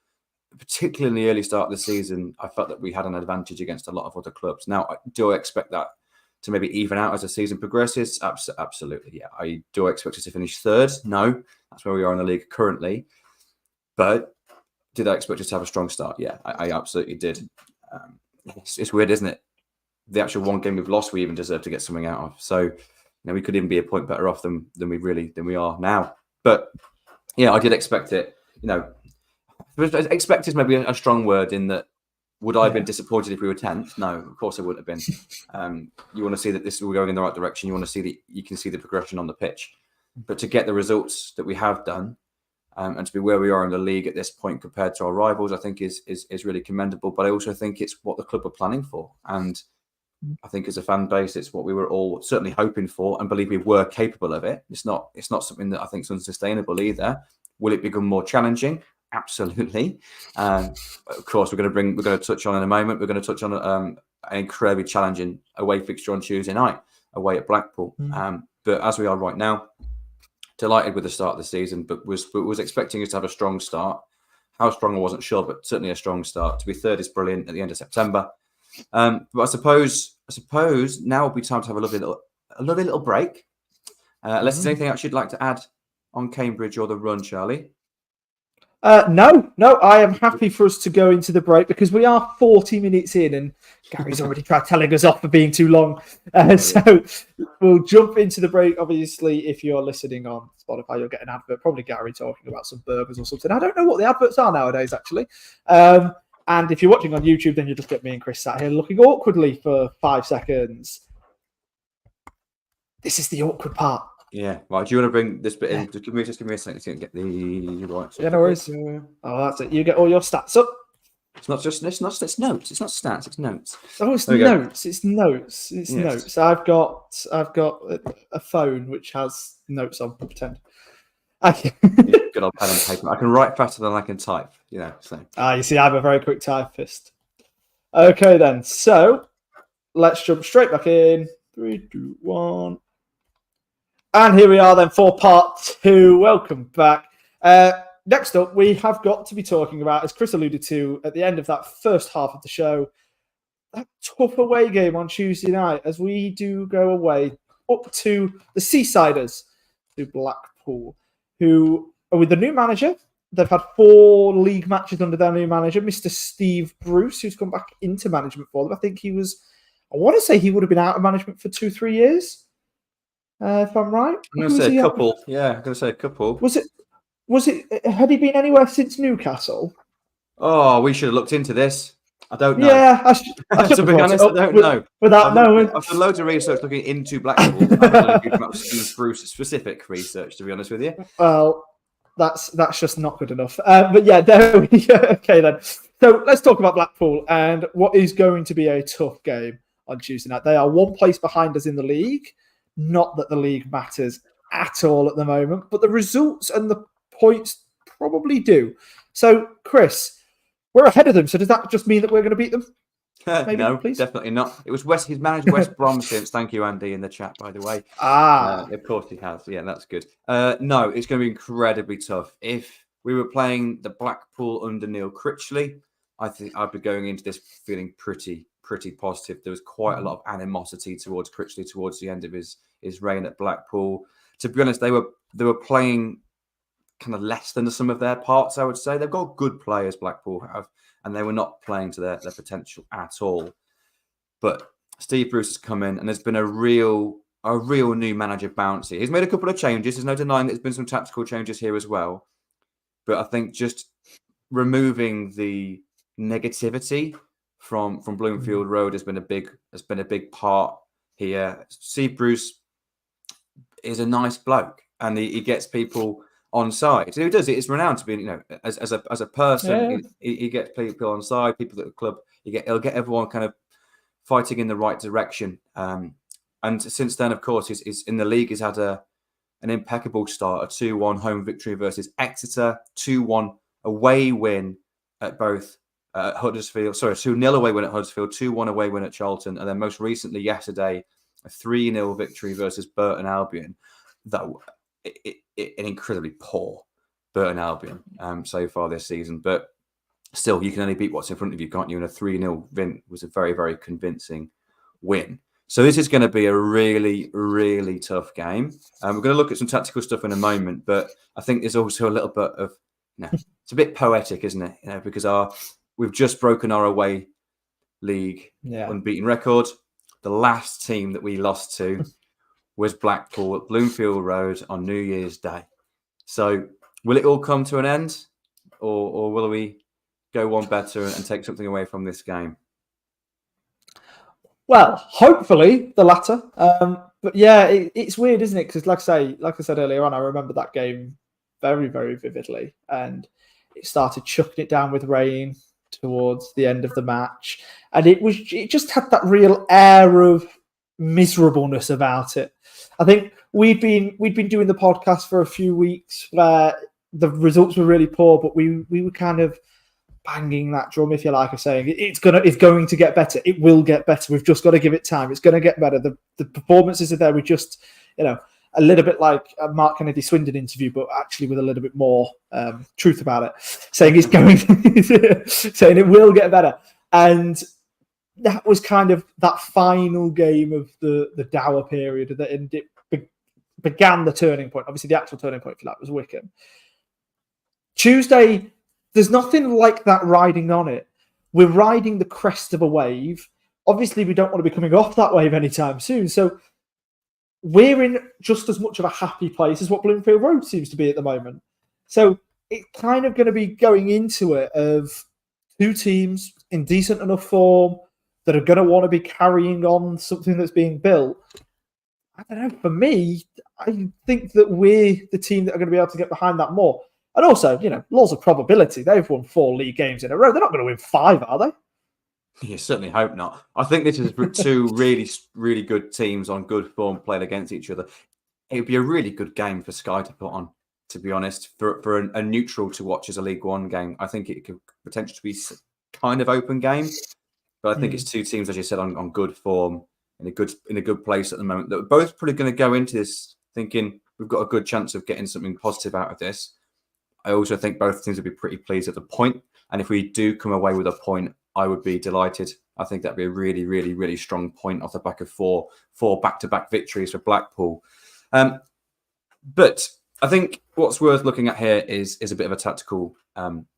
Particularly in the early start of the season, I felt that we had an advantage against a lot of other clubs. Now, do I expect that to maybe even out as the season progresses? Absolutely, yeah. I do expect us to finish 3rd. No, that's where we are in the league currently. But did I expect us to have a strong start? Yeah, I absolutely did. It's weird, isn't it? The actual one game we've lost, we even deserve to get something out of. So, we could even be a point better off than we are now. But yeah, I did expect it. Expect is maybe a strong word in that. Would I have been disappointed if we were 10th? No, of course I wouldn't have been. You want to see that we're going in the right direction. You want to see that you can see the progression on the pitch. But to get the results that we have done and to be where we are in the league at this point compared to our rivals, I think is really commendable. But I also think it's what the club are planning for. And I think as a fan base, it's what we were all certainly hoping for and believe we were capable of it. It's not something that I think is unsustainable either. Will it become more challenging? Absolutely. Of course, we're going to touch on in a moment. We're going to touch on an incredibly challenging away fixture on Tuesday night away at Blackpool. But as we are right now, delighted with the start of the season, but was expecting us to have a strong start. How strong I wasn't sure, but certainly a strong start. To be 3rd is brilliant at the end of September. But I suppose now will be time to have a lovely little break. Unless there's anything else you'd like to add on Cambridge or the run, Charlie. No, I am happy for us to go into the break because we are 40 minutes in and Gary's already tried telling us off for being too long. So we'll jump into the break. Obviously, if you're listening on Spotify, you'll get an advert, probably Gary talking about some burgers or something. I don't know what the adverts are nowadays, actually. And if you're watching on YouTube, then you'll just get me and Chris sat here looking awkwardly for 5 seconds. This is the awkward part. Yeah, right. Do you want to bring this bit in? Just give me a second to get the right. Yeah, no worries. Oh, that's it. You get all your stats up. It's notes. It's not stats. It's notes. Oh, it's notes. It's notes. It's notes. I've got a phone which has notes on. Pretend. Good old pen and paper. I can write faster than I can type. So. You see, I'm a very quick typist. Okay, then. So let's jump straight back in. 3, 2, 1. And here we are then for part 2. Welcome back. Next up, we have got to be talking about, as Chris alluded to at the end of that first half of the show, that tough away game on Tuesday night as we do go away up to the Seasiders, to Blackpool, who are with the new manager, they've had 4 league matches under their new manager, Mr. Steve Bruce, who's come back into management for them. I think I want to say he would have been out of management for 2-3 years, if I'm right. I'm going to say a couple. Yeah, I'm going to say a couple. Had he been anywhere since Newcastle? Oh, we should have looked into this. I don't know. Yeah, I should to be honest, I don't know. Without knowing. I've done loads of research looking into Blackpool. I haven't done a huge amount of Steve Bruce specific research, to be honest with you. Well, that's just not good enough. But yeah, there we go. Okay then. So let's talk about Blackpool and what is going to be a tough game on Tuesday night. They are 1 place behind us in the league. Not that the league matters at all at the moment, but the results and the points probably do. So, Chris, we're ahead of them. So does that just mean that we're going to beat them? Maybe, no, please? Definitely not. It was He's managed West Brom since. Thank you, Andy, in the chat, by the way. Of course he has. Yeah, that's good. No, it's going to be incredibly tough. If we were playing the Blackpool under Neil Critchley, I think I'd be going into this feeling pretty positive. There was quite a lot of animosity towards Critchley towards the end of his reign at Blackpool. To be honest, they were playing kind of less than the sum of their parts, I would say. They've got good players, Blackpool have, and they were not playing to their potential at all. But Steve Bruce has come in, and there's been a real new manager bounce here. He's made a couple of changes. There's no denying that there's been some tactical changes here as well. But I think just removing the negativity from Bloomfield Road has been a big part here. Steve Bruce is a nice bloke, and he gets people on side. So he does it. It's renowned to be, as a person, he gets people on side, people at the club. He'll get everyone kind of fighting in the right direction. And since then, of course, he's in the league. He's had an impeccable start, a 2-1 home victory versus Exeter, 2-1 away win at both Huddersfield. Sorry, 2-0 away win at Huddersfield, 2-1 away win at Charlton, and then most recently yesterday, a 3-0 victory versus Burton Albion. An incredibly poor Burton Albion so far this season, but still, you can only beat what's in front of you, can't you? And a 3-0 win was a very, very convincing win. So this is going to be a really, really tough game. We're going to look at some tactical stuff in a moment, but I think there's also a little bit of, it's a bit poetic, isn't it? Because we've just broken our away league unbeaten record. The last team that we lost to was Blackpool at Bloomfield Road on New Year's Day. So will it all come to an end, or will we go one better and take something away from this game? Well, hopefully the latter. But yeah, it's weird, isn't it? Because like I said earlier on, I remember that game very, very vividly, and it started chucking it down with rain towards the end of the match, and it just had that real air of miserableness about it. I think we'd been doing the podcast for a few weeks where the results were really poor, but we were kind of banging that drum, if you like, of saying it's going to get better. It will get better. We've just got to give it time. It's going to get better. The performances are there. We just, a little bit like a Mark Kennedy Swindon interview, but actually with a little bit more truth about it, saying it's going, saying it will get better. And that was kind of that final game of the dour period, and it began the turning point. Obviously, the actual turning point for that was Wycombe. Tuesday, there's nothing like that riding on it. We're riding the crest of a wave. Obviously, we don't want to be coming off that wave anytime soon. So we're in just as much of a happy place as what Bloomfield Road seems to be at the moment. So it's kind of going to be going into it of two teams in decent enough form that are going to want to be carrying on something that's being built. I don't know. For me, I think that we're the team that are going to be able to get behind that more. And also, laws of probability. They've won 4 league games in a row. They're not going to win 5, are they? You certainly hope not. I think this is two really, really good teams on good form playing against each other. It would be a really good game for Sky to put on, to be honest, for a neutral to watch as a League One game. I think it could potentially be kind of open game, but I think it's two teams, as you said, on good form in a good place at the moment. That we're both probably going to go into this thinking we've got a good chance of getting something positive out of this. I also think both teams would be pretty pleased at the point. And if we do come away with a point, I would be delighted. I think that'd be a really, really, really strong point off the back of four back-to-back victories for Blackpool. But I think what's worth looking at here is a bit of a tactical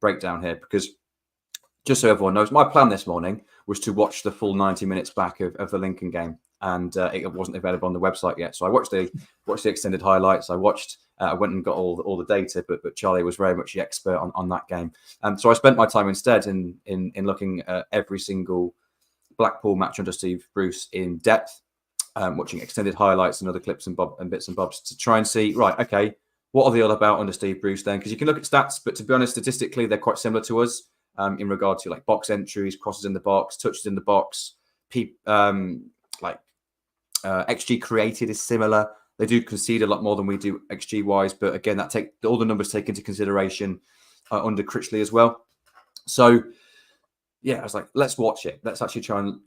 breakdown here, because just so everyone knows, my plan this morning was to watch the full 90 minutes back of the Lincoln game, and it wasn't available on the website yet. So I watched the extended highlights. I went and got all the data, but Charlie was very much the expert on that game. So I spent my time instead in looking at every single Blackpool match under Steve Bruce in depth, watching extended highlights and other clips and bits and bobs to try and see, right, okay, what are they all about under Steve Bruce then? Because you can look at stats, but to be honest, statistically, they're quite similar to us in regard to like box entries, crosses in the box, touches in the box, XG created is similar. They do concede a lot more than we do XG wise, but again, all the numbers take into consideration under Critchley as well. So yeah, I was like, let's watch it. Let's actually try and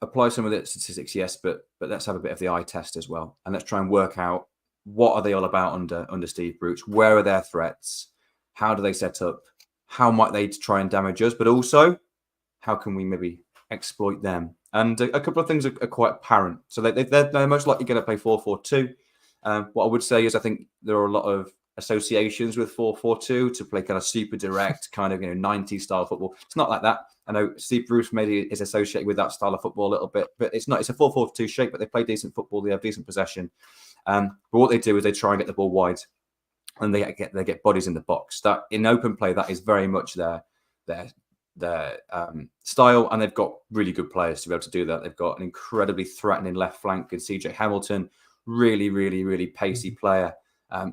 apply some of the statistics, yes, but let's have a bit of the eye test as well, and let's try and work out what are they all about under Steve Bruce. Where are their threats? How do they set up? How might they try and damage us? But also, how can we maybe exploit them? And a couple of things are quite apparent. So they're most likely going to play 4-4-2. What I would say is I think there are a lot of associations with 4-4-2 to play kind of super direct, kind of 90s style football. It's not like that. I know Steve Bruce maybe is associated with that style of football a little bit, but it's not. It's a 4-4-2 shape, but they play decent football. They have decent possession. But what they do is they try and get the ball wide, and they get bodies in the box. That in open play, that is very much their style, and they've got really good players to be able to do that. They've got an incredibly threatening left flank in CJ Hamilton, really, really, really pacey player.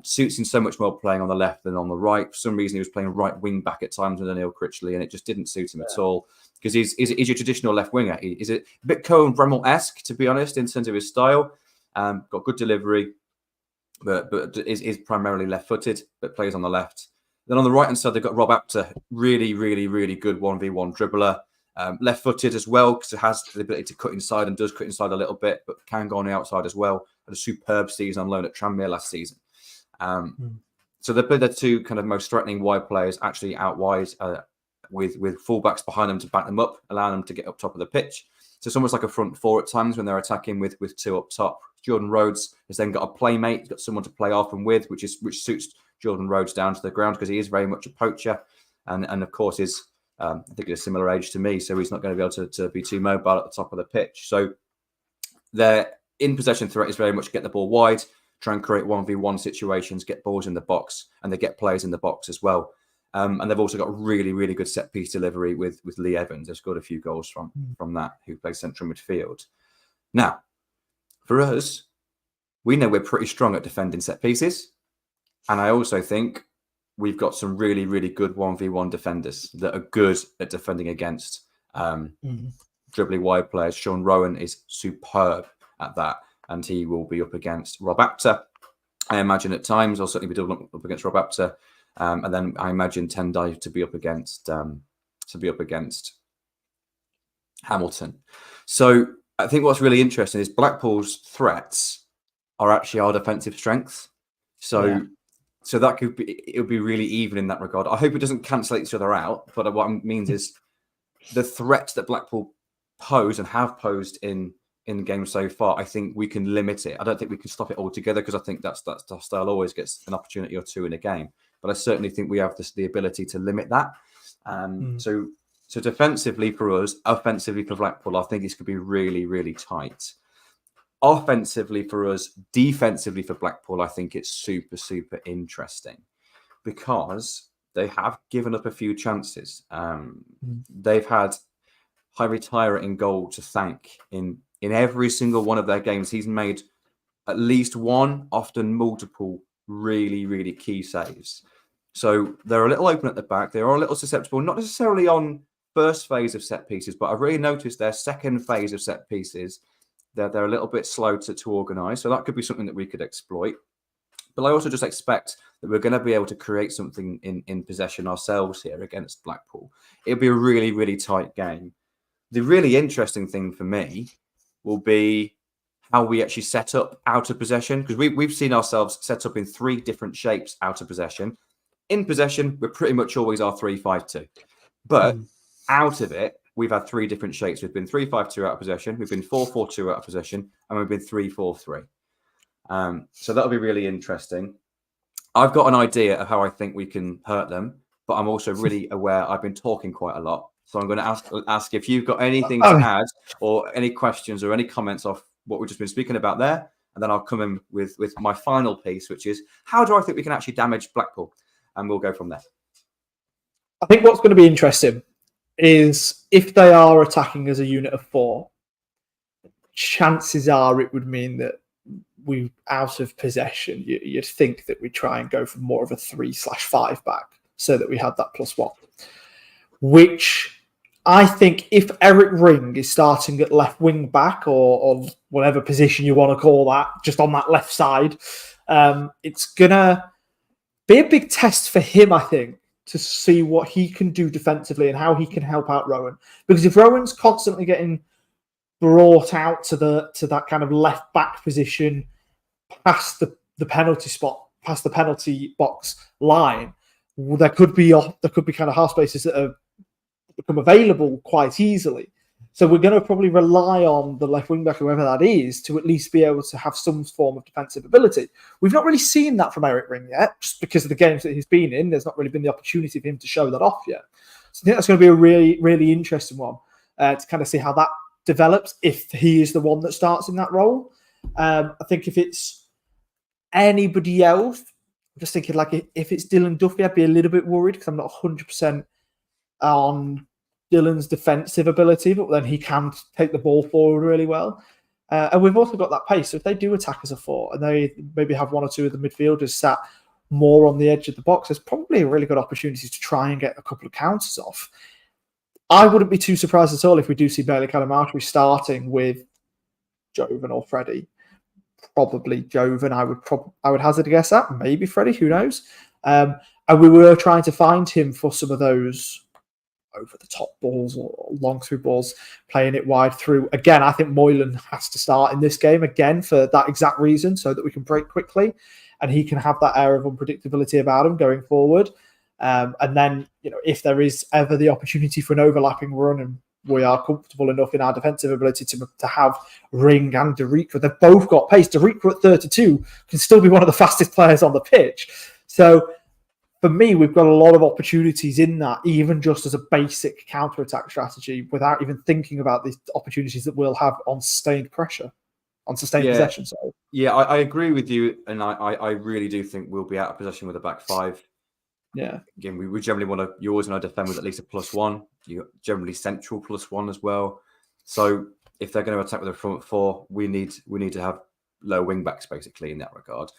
Suits him so much more playing on the left than on the right. For some reason, he was playing right wing back at times with Neil Critchley, and it just didn't suit him at all, because he's your traditional left winger. He's a bit Cohen Bremmel-esque, to be honest, in terms of his style. Got good delivery, but is primarily left-footed, but plays on the left. Then on the right-hand side, they've got Rob Apter, really, really, really good 1v1 dribbler. Left-footed as well, because it has the ability to cut inside and does cut inside a little bit, but can go on the outside as well. Had a superb season on loan at Tranmere last season. So they're the two kind of most threatening wide players actually out wide, with fullbacks behind them to back them up, allowing them to get up top of the pitch. So it's almost like a front four at times when they're attacking with two up top. Jordan Rhodes has then got a playmate. He's got someone to play off and with, which suits Jordan Rhodes down to the ground, because he is very much a poacher, and of course is I think he's a similar age to me, so he's not going to be able to be too mobile at the top of the pitch. So their in possession threat is very much get the ball wide, try and create 1v1 situations, get balls in the box, and they get players in the box as well. And they've also got really, really good set piece delivery with Lee Evans. They've scored a few goals from that, who plays central midfield. Now, for us, we know we're pretty strong at defending set pieces. And I also think we've got some really, really good 1v1 defenders that are good at defending against dribbling wide players. Sean Rowan is superb at that, and he will be up against Rob Apter, I imagine, at times. I'll certainly be doubling up against Rob Apter. And then I imagine Tendai to be up against Hamilton. So I think what's really interesting is Blackpool's threats are actually our defensive strengths. So that it'll be really even in that regard. I hope it doesn't cancel each other out. But what it means is the threats that Blackpool pose and have posed in the game so far, I think we can limit it. I don't think we can stop it altogether, because I think that's the style always gets an opportunity or two in a game. But I certainly think we have the ability to limit that. So defensively for us, offensively for Blackpool, I think this could be really, really tight. Offensively for us, defensively for Blackpool, I think it's super, super interesting, because they have given up a few chances. They've had Harry Tyra in goal to thank in every single one of their games. He's made at least one, often multiple, really, really key saves. So they're a little open at the back. They are a little susceptible, not necessarily on first phase of set pieces, but I've really noticed their second phase of set pieces, they're a little bit slow to organise. So that could be something that we could exploit. But I also just expect that we're going to be able to create something in possession ourselves here against Blackpool. It'll be a really, really tight game. The really interesting thing for me will be how we actually set up out of possession, because we've seen ourselves set up in three different shapes out of possession. In possession, we're pretty much always our 3-5-2. But out of it, we've had three different shapes. We've been 3-5-2 out of possession, we've been 4-4-2 out of possession, and we've been 3-4-3. So that'll be really interesting. I've got an idea of how I think we can hurt them, but I'm also really aware I've been talking quite a lot. So I'm going to ask if you've got anything to add or any questions or any comments off what we've just been speaking about there. And then I'll come in with my final piece, which is how do I think we can actually damage Blackpool? And we'll go from there. I think what's going to be interesting is if they are attacking as a unit of 4, chances are it would mean that we out of possession. You'd think that we try and go for more of a 3/5 back so that we had that +1, which I think if Eric Ring is starting at left wing back or whatever position you want to call that, just on that left side, it's going to be a big test for him, I think, to see what he can do defensively and how he can help out Rowan. Because if Rowan's constantly getting brought out to that kind of left back position past the penalty spot, past the penalty box line, there could be kind of half spaces that have become available quite easily. So we're going to probably rely on the left wing back, whoever that is, to at least be able to have some form of defensive ability. We've not really seen that from Eric Ring yet, just because of the games that he's been in. There's not really been the opportunity for him to show that off yet. So I think that's going to be a really, really interesting one to kind of see how that develops if he is the one that starts in that role. I think if it's anybody else, I'm just thinking like if it's Dylan Duffy, I'd be a little bit worried because I'm not 100% on Dylan's defensive ability, but then he can take the ball forward really well. And we've also got that pace. So if they do attack as a 4 and they maybe have one or two of the midfielders sat more on the edge of the box, there's probably a really good opportunity to try and get a couple of counters off. I wouldn't be too surprised at all if we do see Bailey Calamatri starting with Jovan or Freddie. Probably Jovan, I would hazard a guess at. Maybe Freddie, who knows? And we were trying to find him for some of those over-the-top balls or long through balls, playing it wide through. Again, I think Moylan has to start in this game again for that exact reason, so that we can break quickly and he can have that air of unpredictability about him going forward. And then, if there is ever the opportunity for an overlapping run and we are comfortable enough in our defensive ability to have Ring and Derricka, they've both got pace. Derricka at 32 can still be one of the fastest players on the pitch. So for me, we've got a lot of opportunities in that, even just as a basic counter-attack strategy, without even thinking about the opportunities that we'll have on sustained pressure, on sustained possession. So. Yeah, I agree with you, and I really do think we'll be out of possession with a back 5. Yeah. Again, we generally you always want to defend with at least a +1. You generally central +1 as well. So if they're going to attack with a front 4, we need to have low wing backs basically in that regard.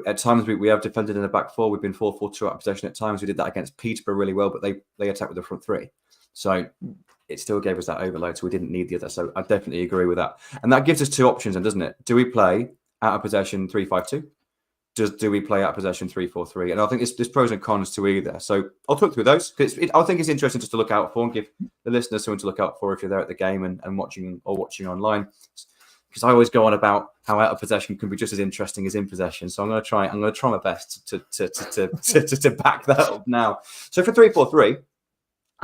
At times we have defended in a back 4. We've been 4-4-2 out of possession at times. We did that against Peterborough really well, but they attacked with the front 3. So it still gave us that overload, so we didn't need the other. So I definitely agree with that. And that gives us 2 options, then, doesn't it? Do we play out of possession 3-5-2? Do we play out of possession 3-4-3? And I think there's pros and cons to either. So I'll talk through those. I think it's interesting just to look out for and give the listeners something to look out for if you're there at the game and watching online. Because I always go on about how out of possession can be just as interesting as in possession. So I'm going to try my best to back that up now. So for 3-4-3,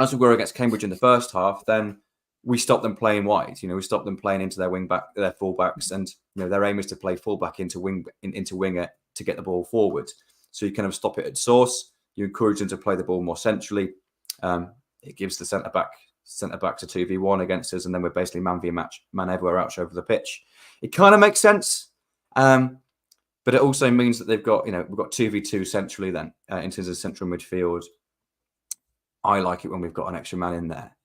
as we were against Cambridge in the first half, then we stopped them playing wide. We stopped them playing into their their fullbacks, and their aim is to play fullback into winger to get the ball forward. So you kind of stop it at source. You encourage them to play the ball more centrally. It gives the centre back to 2v1 against us, and then we're basically man v man everywhere else over the pitch. It kind of makes sense, but it also means that we've got 2v2 centrally then in terms of central midfield. I like it when we've got an extra man in there.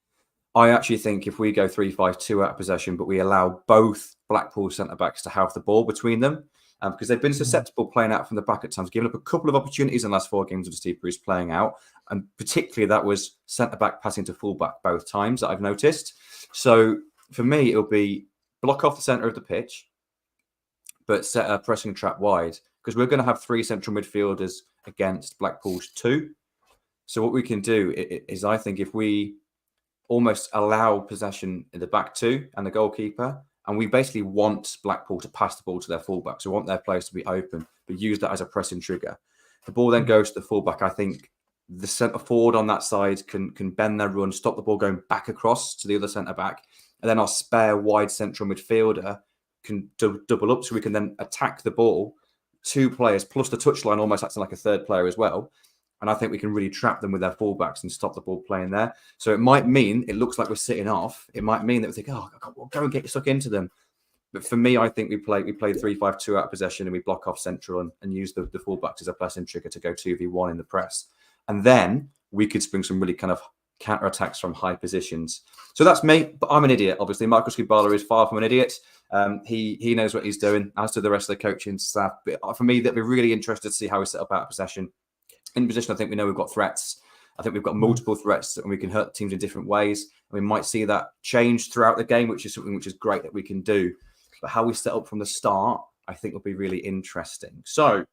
I actually think if we go 3-5-2 out of possession, but we allow both Blackpool centre backs to have the ball between them, because they've been susceptible playing out from the back at times, giving up a couple of opportunities in the last 4 games of Steve Bruce playing out. And particularly that was centre-back passing to full-back both times that I've noticed. So for me, it'll be block off the centre of the pitch, but set a pressing trap wide, because we're going to have 3 central midfielders against Blackpool's 2. So what we can do is, I think, if we almost allow possession in the back 2 and the goalkeeper, and we basically want Blackpool to pass the ball to their fullbacks. We want their players to be open, but use that as a pressing trigger. The ball then goes to the fullback. I think the centre forward on that side can bend their run, stop the ball going back across to the other centre back, and then our spare wide central midfielder can double up, so we can then attack the ball, two players plus the touchline almost acting like a third player as well. And I think we can really trap them with their fullbacks and stop the ball playing there. So it might mean it looks like we're sitting off. It might mean that we think, oh, we'll go and get stuck into them. But for me, I think we play 3-5-2 out of possession and we block off central and use the fullbacks as a pressing trigger to go 2v1 in the press. And then we could spring some really kind of counter-attacks from high positions. So that's me, but I'm an idiot, obviously. Marco Skubala is far from an idiot. He knows what he's doing, as do the rest of the coaching staff. But for me, that'd be really interested to see how we set up out of possession. In position, I think we know we've got threats. I think we've got multiple threats and we can hurt teams in different ways. We might see that change throughout the game, which is something which is great that we can do. But how we set up from the start, I think will be really interesting. So, do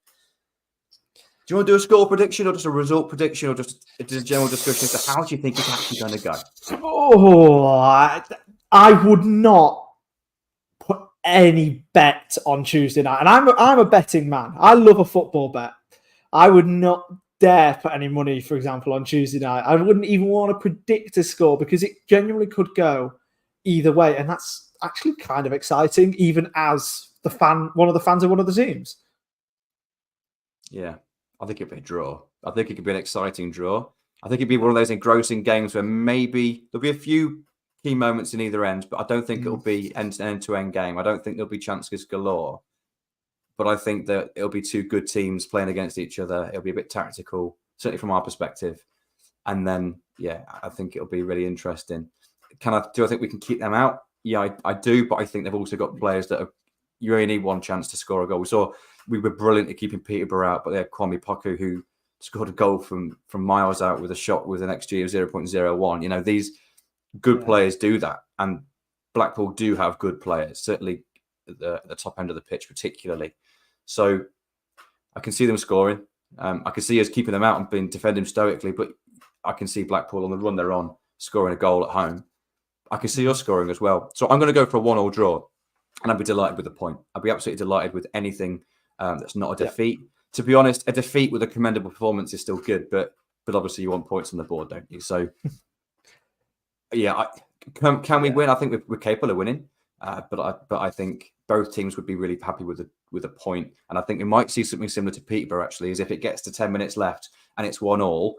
you want to do a score prediction or just a result prediction or just a general discussion as to how do you think it's actually going to go? Oh, I would not put any bet on Tuesday night. And I'm a betting man. I love a football bet. I would not dare put any money, for example, on Tuesday night. I wouldn't even want to predict a score because it genuinely could go either way. And that's actually kind of exciting, even as one of the fans of one of the teams. Yeah, I think it'd be a draw. I think it could be an exciting draw. I think it'd be one of those engrossing games where maybe there'll be a few key moments in either end, but I don't think it'll be end-to-end game. I don't think there'll be chances galore. But I think that it'll be two good teams playing against each other. It'll be a bit tactical, certainly from our perspective. And then, yeah, I think it'll be really interesting. Do I think we can keep them out? Yeah, I do. But I think they've also got players that you only need one chance to score a goal. We were brilliant at keeping Peterborough out, but they had Kwame Poku who scored a goal from miles out with a shot with an XG of 0.01. You know, these good players do that. And Blackpool do have good players, certainly at the top end of the pitch particularly. So I can see them scoring. I can see us keeping them out and being defending stoically, but I can see Blackpool on the run they're on scoring a goal at home. I can see us scoring as well. So I'm going to go for a 1-1 draw, and I'd be delighted with the point. I'd be absolutely delighted with anything that's not a defeat. To be honest, a defeat with a commendable performance is still good, but obviously you want points on the board, don't you? So yeah, can we win? I think we're capable of winning. But I think both teams would be really happy with a point. And I think we might see something similar to Peterborough, actually, is if it gets to 10 minutes left and it's 1-1,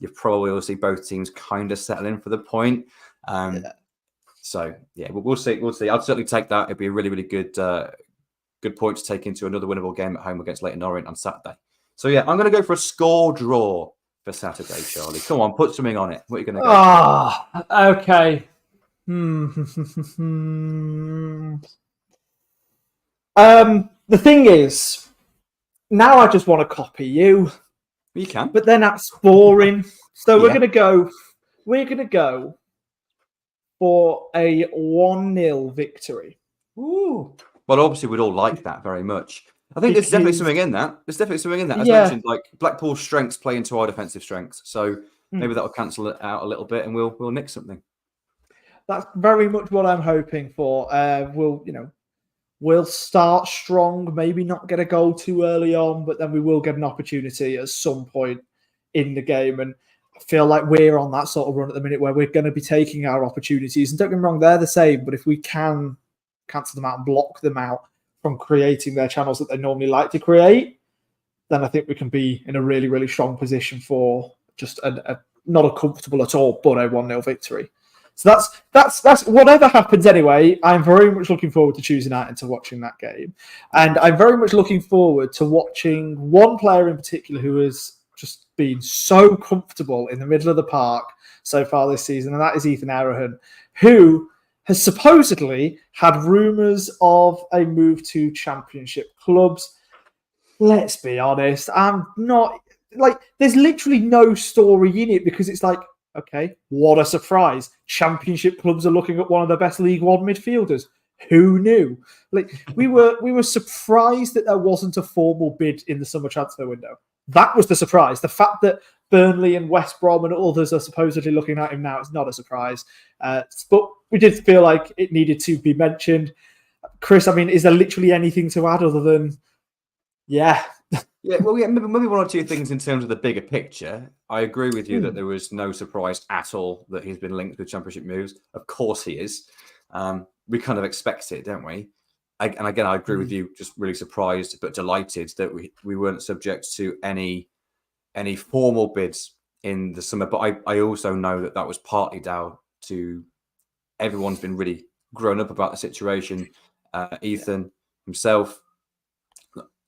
you probably will see both teams kind of settle in for the point. So, yeah, we'll see. I'd certainly take that. It'd be a really, really good point to take into another winnable game at home against Leyton Orient on Saturday. So, yeah, I'm going to go for a score draw for Saturday, Charlie. Come on, put something on it. What are you going to go for? Okay. The thing is, now I just want to copy you. You can, but then that's boring. So we're gonna go for a 1-0 victory. Ooh. Well, obviously we'd all like that very much. I think there's definitely something in that. As mentioned, like Blackpool's strengths play into our defensive strengths. So maybe that'll cancel it out a little bit and we'll nick something. That's very much what I'm hoping for. We'll start strong, maybe not get a goal too early on, but then we will get an opportunity at some point in the game. And I feel like we're on that sort of run at the minute where we're going to be taking our opportunities. And don't get me wrong, they're the same, but if we can cancel them out and block them out from creating their channels that they normally like to create, then I think we can be in a really, really strong position for just not a comfortable at all, but a 1-0 victory. So that's whatever happens anyway. I'm very much looking forward to Tuesday night and to watching that game. And I'm very much looking forward to watching one player in particular who has just been so comfortable in the middle of the park so far this season, and that is Ethan Arahan, who has supposedly had rumours of a move to Championship clubs. Let's be honest, I'm not... there's literally no story in it because it's like, okay, what a surprise. Championship clubs are looking at one of the best League One midfielders. Who knew? We were surprised that there wasn't a formal bid in the summer transfer window. That was the surprise. The fact that Burnley and West Brom and others are supposedly looking at him now is not a surprise. But we did feel like it needed to be mentioned. Chris, I mean, is there literally anything to add other than, yeah, well, maybe one or two things in terms of the bigger picture. I agree with you that there was no surprise at all that he's been linked with Championship moves. Of course he is. We kind of expect it, don't we? and again, I agree with you. Just really surprised but delighted that we weren't subject to any formal bids in the summer. But I also know that was partly down to everyone's been really grown up about the situation. Ethan himself,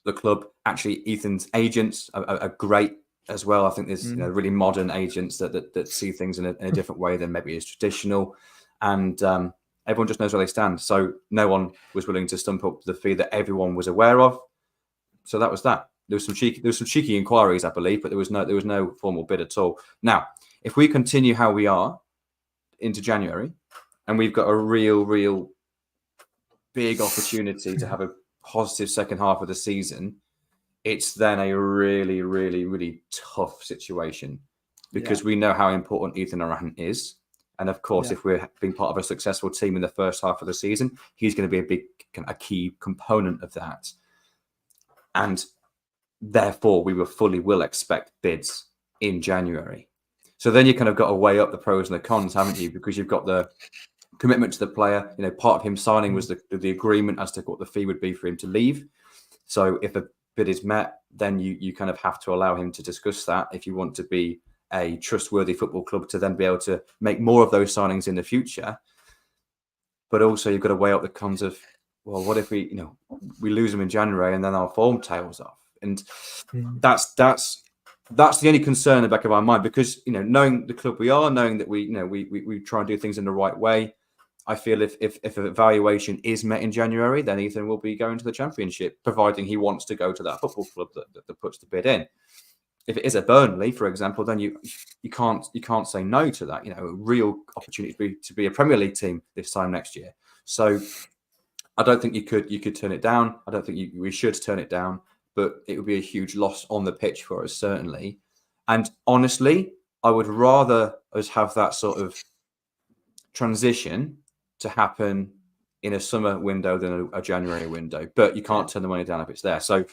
the club, actually Ethan's agents are great as well. I think there's really modern agents that see things in a different way than maybe is traditional, and everyone just knows where they stand. So no one was willing to stump up the fee that everyone was aware of. So that was that. There was some cheeky inquiries, I believe, but there was no formal bid at all. Now, if we continue how we are into January, and we've got a real big opportunity to have a positive second half of the season, it's then a really tough situation, because we know how important Ethan Arahan is. And of course, if we're being part of a successful team in the first half of the season, he's going to be a key component of that. And therefore, we will expect bids in January. So then you kind of got to weigh up the pros and the cons, haven't you? Because you've got the commitment to the player. Part of him signing was the agreement as to what the fee would be for him to leave. So if a bid is met, then you kind of have to allow him to discuss that if you want to be a trustworthy football club to then be able to make more of those signings in the future. But also you've got to weigh up the cons of, well, what if we lose them in January and then our form tails off? And that's the only concern in the back of our mind, because knowing the club we are, knowing that we try and do things in the right way, I feel if a valuation is met in January, then Ethan will be going to the Championship, providing he wants to go to that football club that puts the bid in. If it is a Burnley, for example, then you can't say no to that. A real opportunity to be a Premier League team this time next year. So I don't think you could turn it down. I don't think we should turn it down, but it would be a huge loss on the pitch for us, certainly. And honestly, I would rather us have that sort of transition to happen in a summer window than a January window. But you can't turn the money down if it's there. So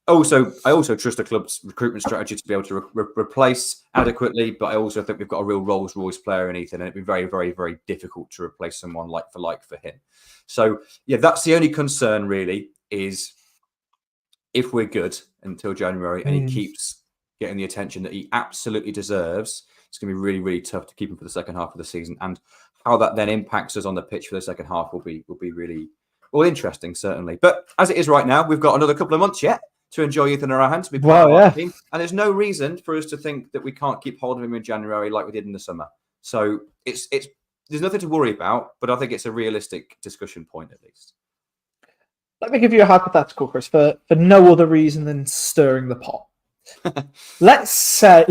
I also trust the club's recruitment strategy to be able to replace adequately, but I also think we've got a real Rolls-Royce player in Ethan, and it'd be very, very, very difficult to replace someone like for him. So yeah, that's the only concern really, is if we're good until January and he keeps getting the attention that he absolutely deserves, it's going to be really, really tough to keep him for the second half of the season. And how that then impacts us on the pitch for the second half will be really interesting, certainly. But as it is right now, we've got another couple of months yet to enjoy Ethan Arahan, to be part of our team. And there's no reason for us to think that we can't keep hold of him in January like we did in the summer. So it's there's nothing to worry about, but I think it's a realistic discussion point at least. Let me give you a hypothetical, Chris, for no other reason than stirring the pot. Let's say,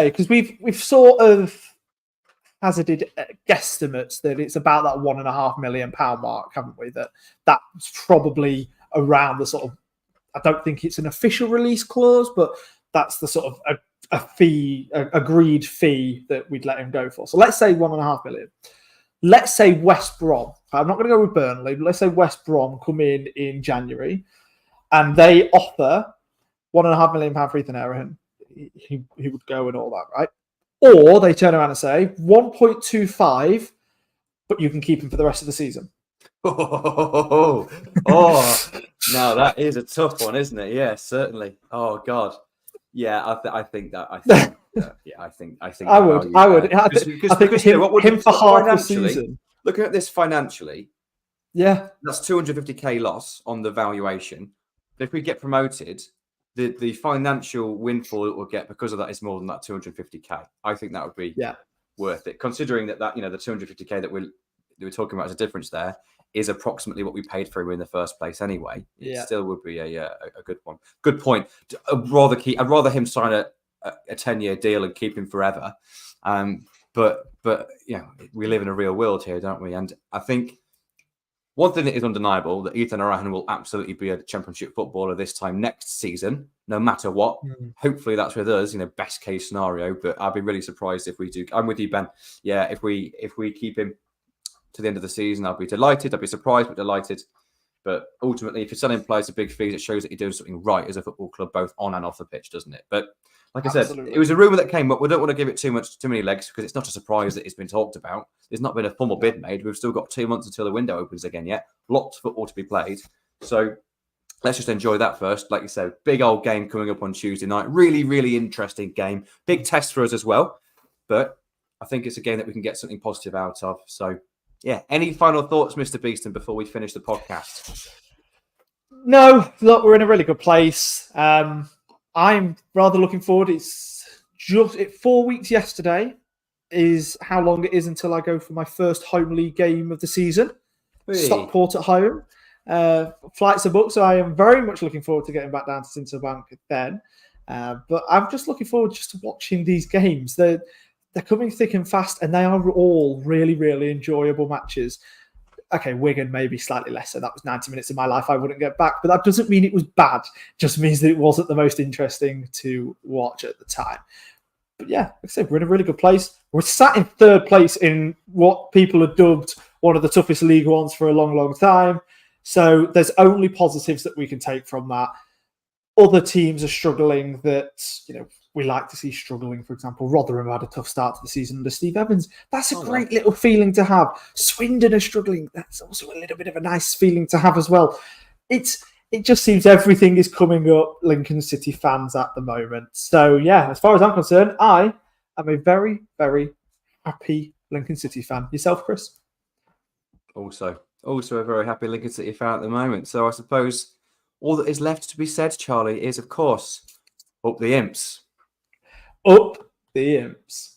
because we've sort of hazarded guesstimates that it's about that £1.5 million mark, haven't we? That's probably around the sort of, I don't think it's an official release clause, but that's the sort of agreed fee that we'd let him go for. So let's say £1.5 million. Let's say West Brom. I'm not going to go with Burnley, but let's say West Brom come in January and they offer £1.5 million for Ethan Arahan. He would go and all that, right? Or they turn around and say 1.25, but you can keep him for the rest of the season. Oh, now that is a tough one, isn't it? Yeah, certainly. Oh God, yeah. I think I would. Because him for half the season. Looking at this financially, yeah, that's 250k loss on the valuation. But if we get promoted, the financial windfall it will get because of that is more than that 250k. I think that would be worth it, considering that the 250k that we're talking about as a difference there is approximately what we paid for him in the first place anyway. It still would be a good one. Good point. I'd rather him sign a 10-year deal and keep him forever. But we live in a real world here, don't we? And I think one thing that is undeniable, that Ethan Arahan will absolutely be a Championship footballer this time next season, no matter what. Hopefully that's with us, best case scenario. But I'd be really surprised if we do. I'm with you, Ben. Yeah, if we keep him to the end of the season, I'll be delighted. I'd be surprised, but delighted. But ultimately, if you're selling players at big fees, it shows that you're doing something right as a football club, both on and off the pitch, doesn't it? But like I said, it was a rumour that came up. We don't want to give it too many legs, because it's not a surprise that it's been talked about. There's not been a formal bid made. We've still got 2 months until the window opens again yet. Lots of football to be played. So let's just enjoy that first. Like you said, big old game coming up on Tuesday night. Really, really interesting game. Big test for us as well. But I think it's a game that we can get something positive out of. So, yeah. Any final thoughts, Mr. Beeston, before we finish the podcast? No, look, we're in a really good place. I'm rather looking forward. It's just 4 weeks yesterday is how long it is until I go for my first home league game of the season. Stockport at home. Flights are booked, so I am very much looking forward to getting back down to Cinderbank then. But I'm just looking forward just to watching these games. They're coming thick and fast, and they are all really, really enjoyable matches. Okay, Wigan maybe slightly lesser. That was 90 minutes of my life I wouldn't get back, but that doesn't mean it was bad. It just means that it wasn't the most interesting to watch at the time. But yeah, like I said, we're in a really good place. We're sat in third place in what people have dubbed one of the toughest League Ones for a long, long time. So there's only positives that we can take from that. Other teams are struggling that, we like to see struggling. For example, Rotherham had a tough start to the season under Steve Evans. That's a great little feeling to have. Swindon are struggling. That's also a little bit of a nice feeling to have as well. It just seems everything is coming up Lincoln City fans at the moment. So yeah, as far as I'm concerned, I am a very, very happy Lincoln City fan. Yourself, Chris? Also a very happy Lincoln City fan at the moment. So I suppose all that is left to be said, Charlie, is, of course, up the Imps. Up the Imps.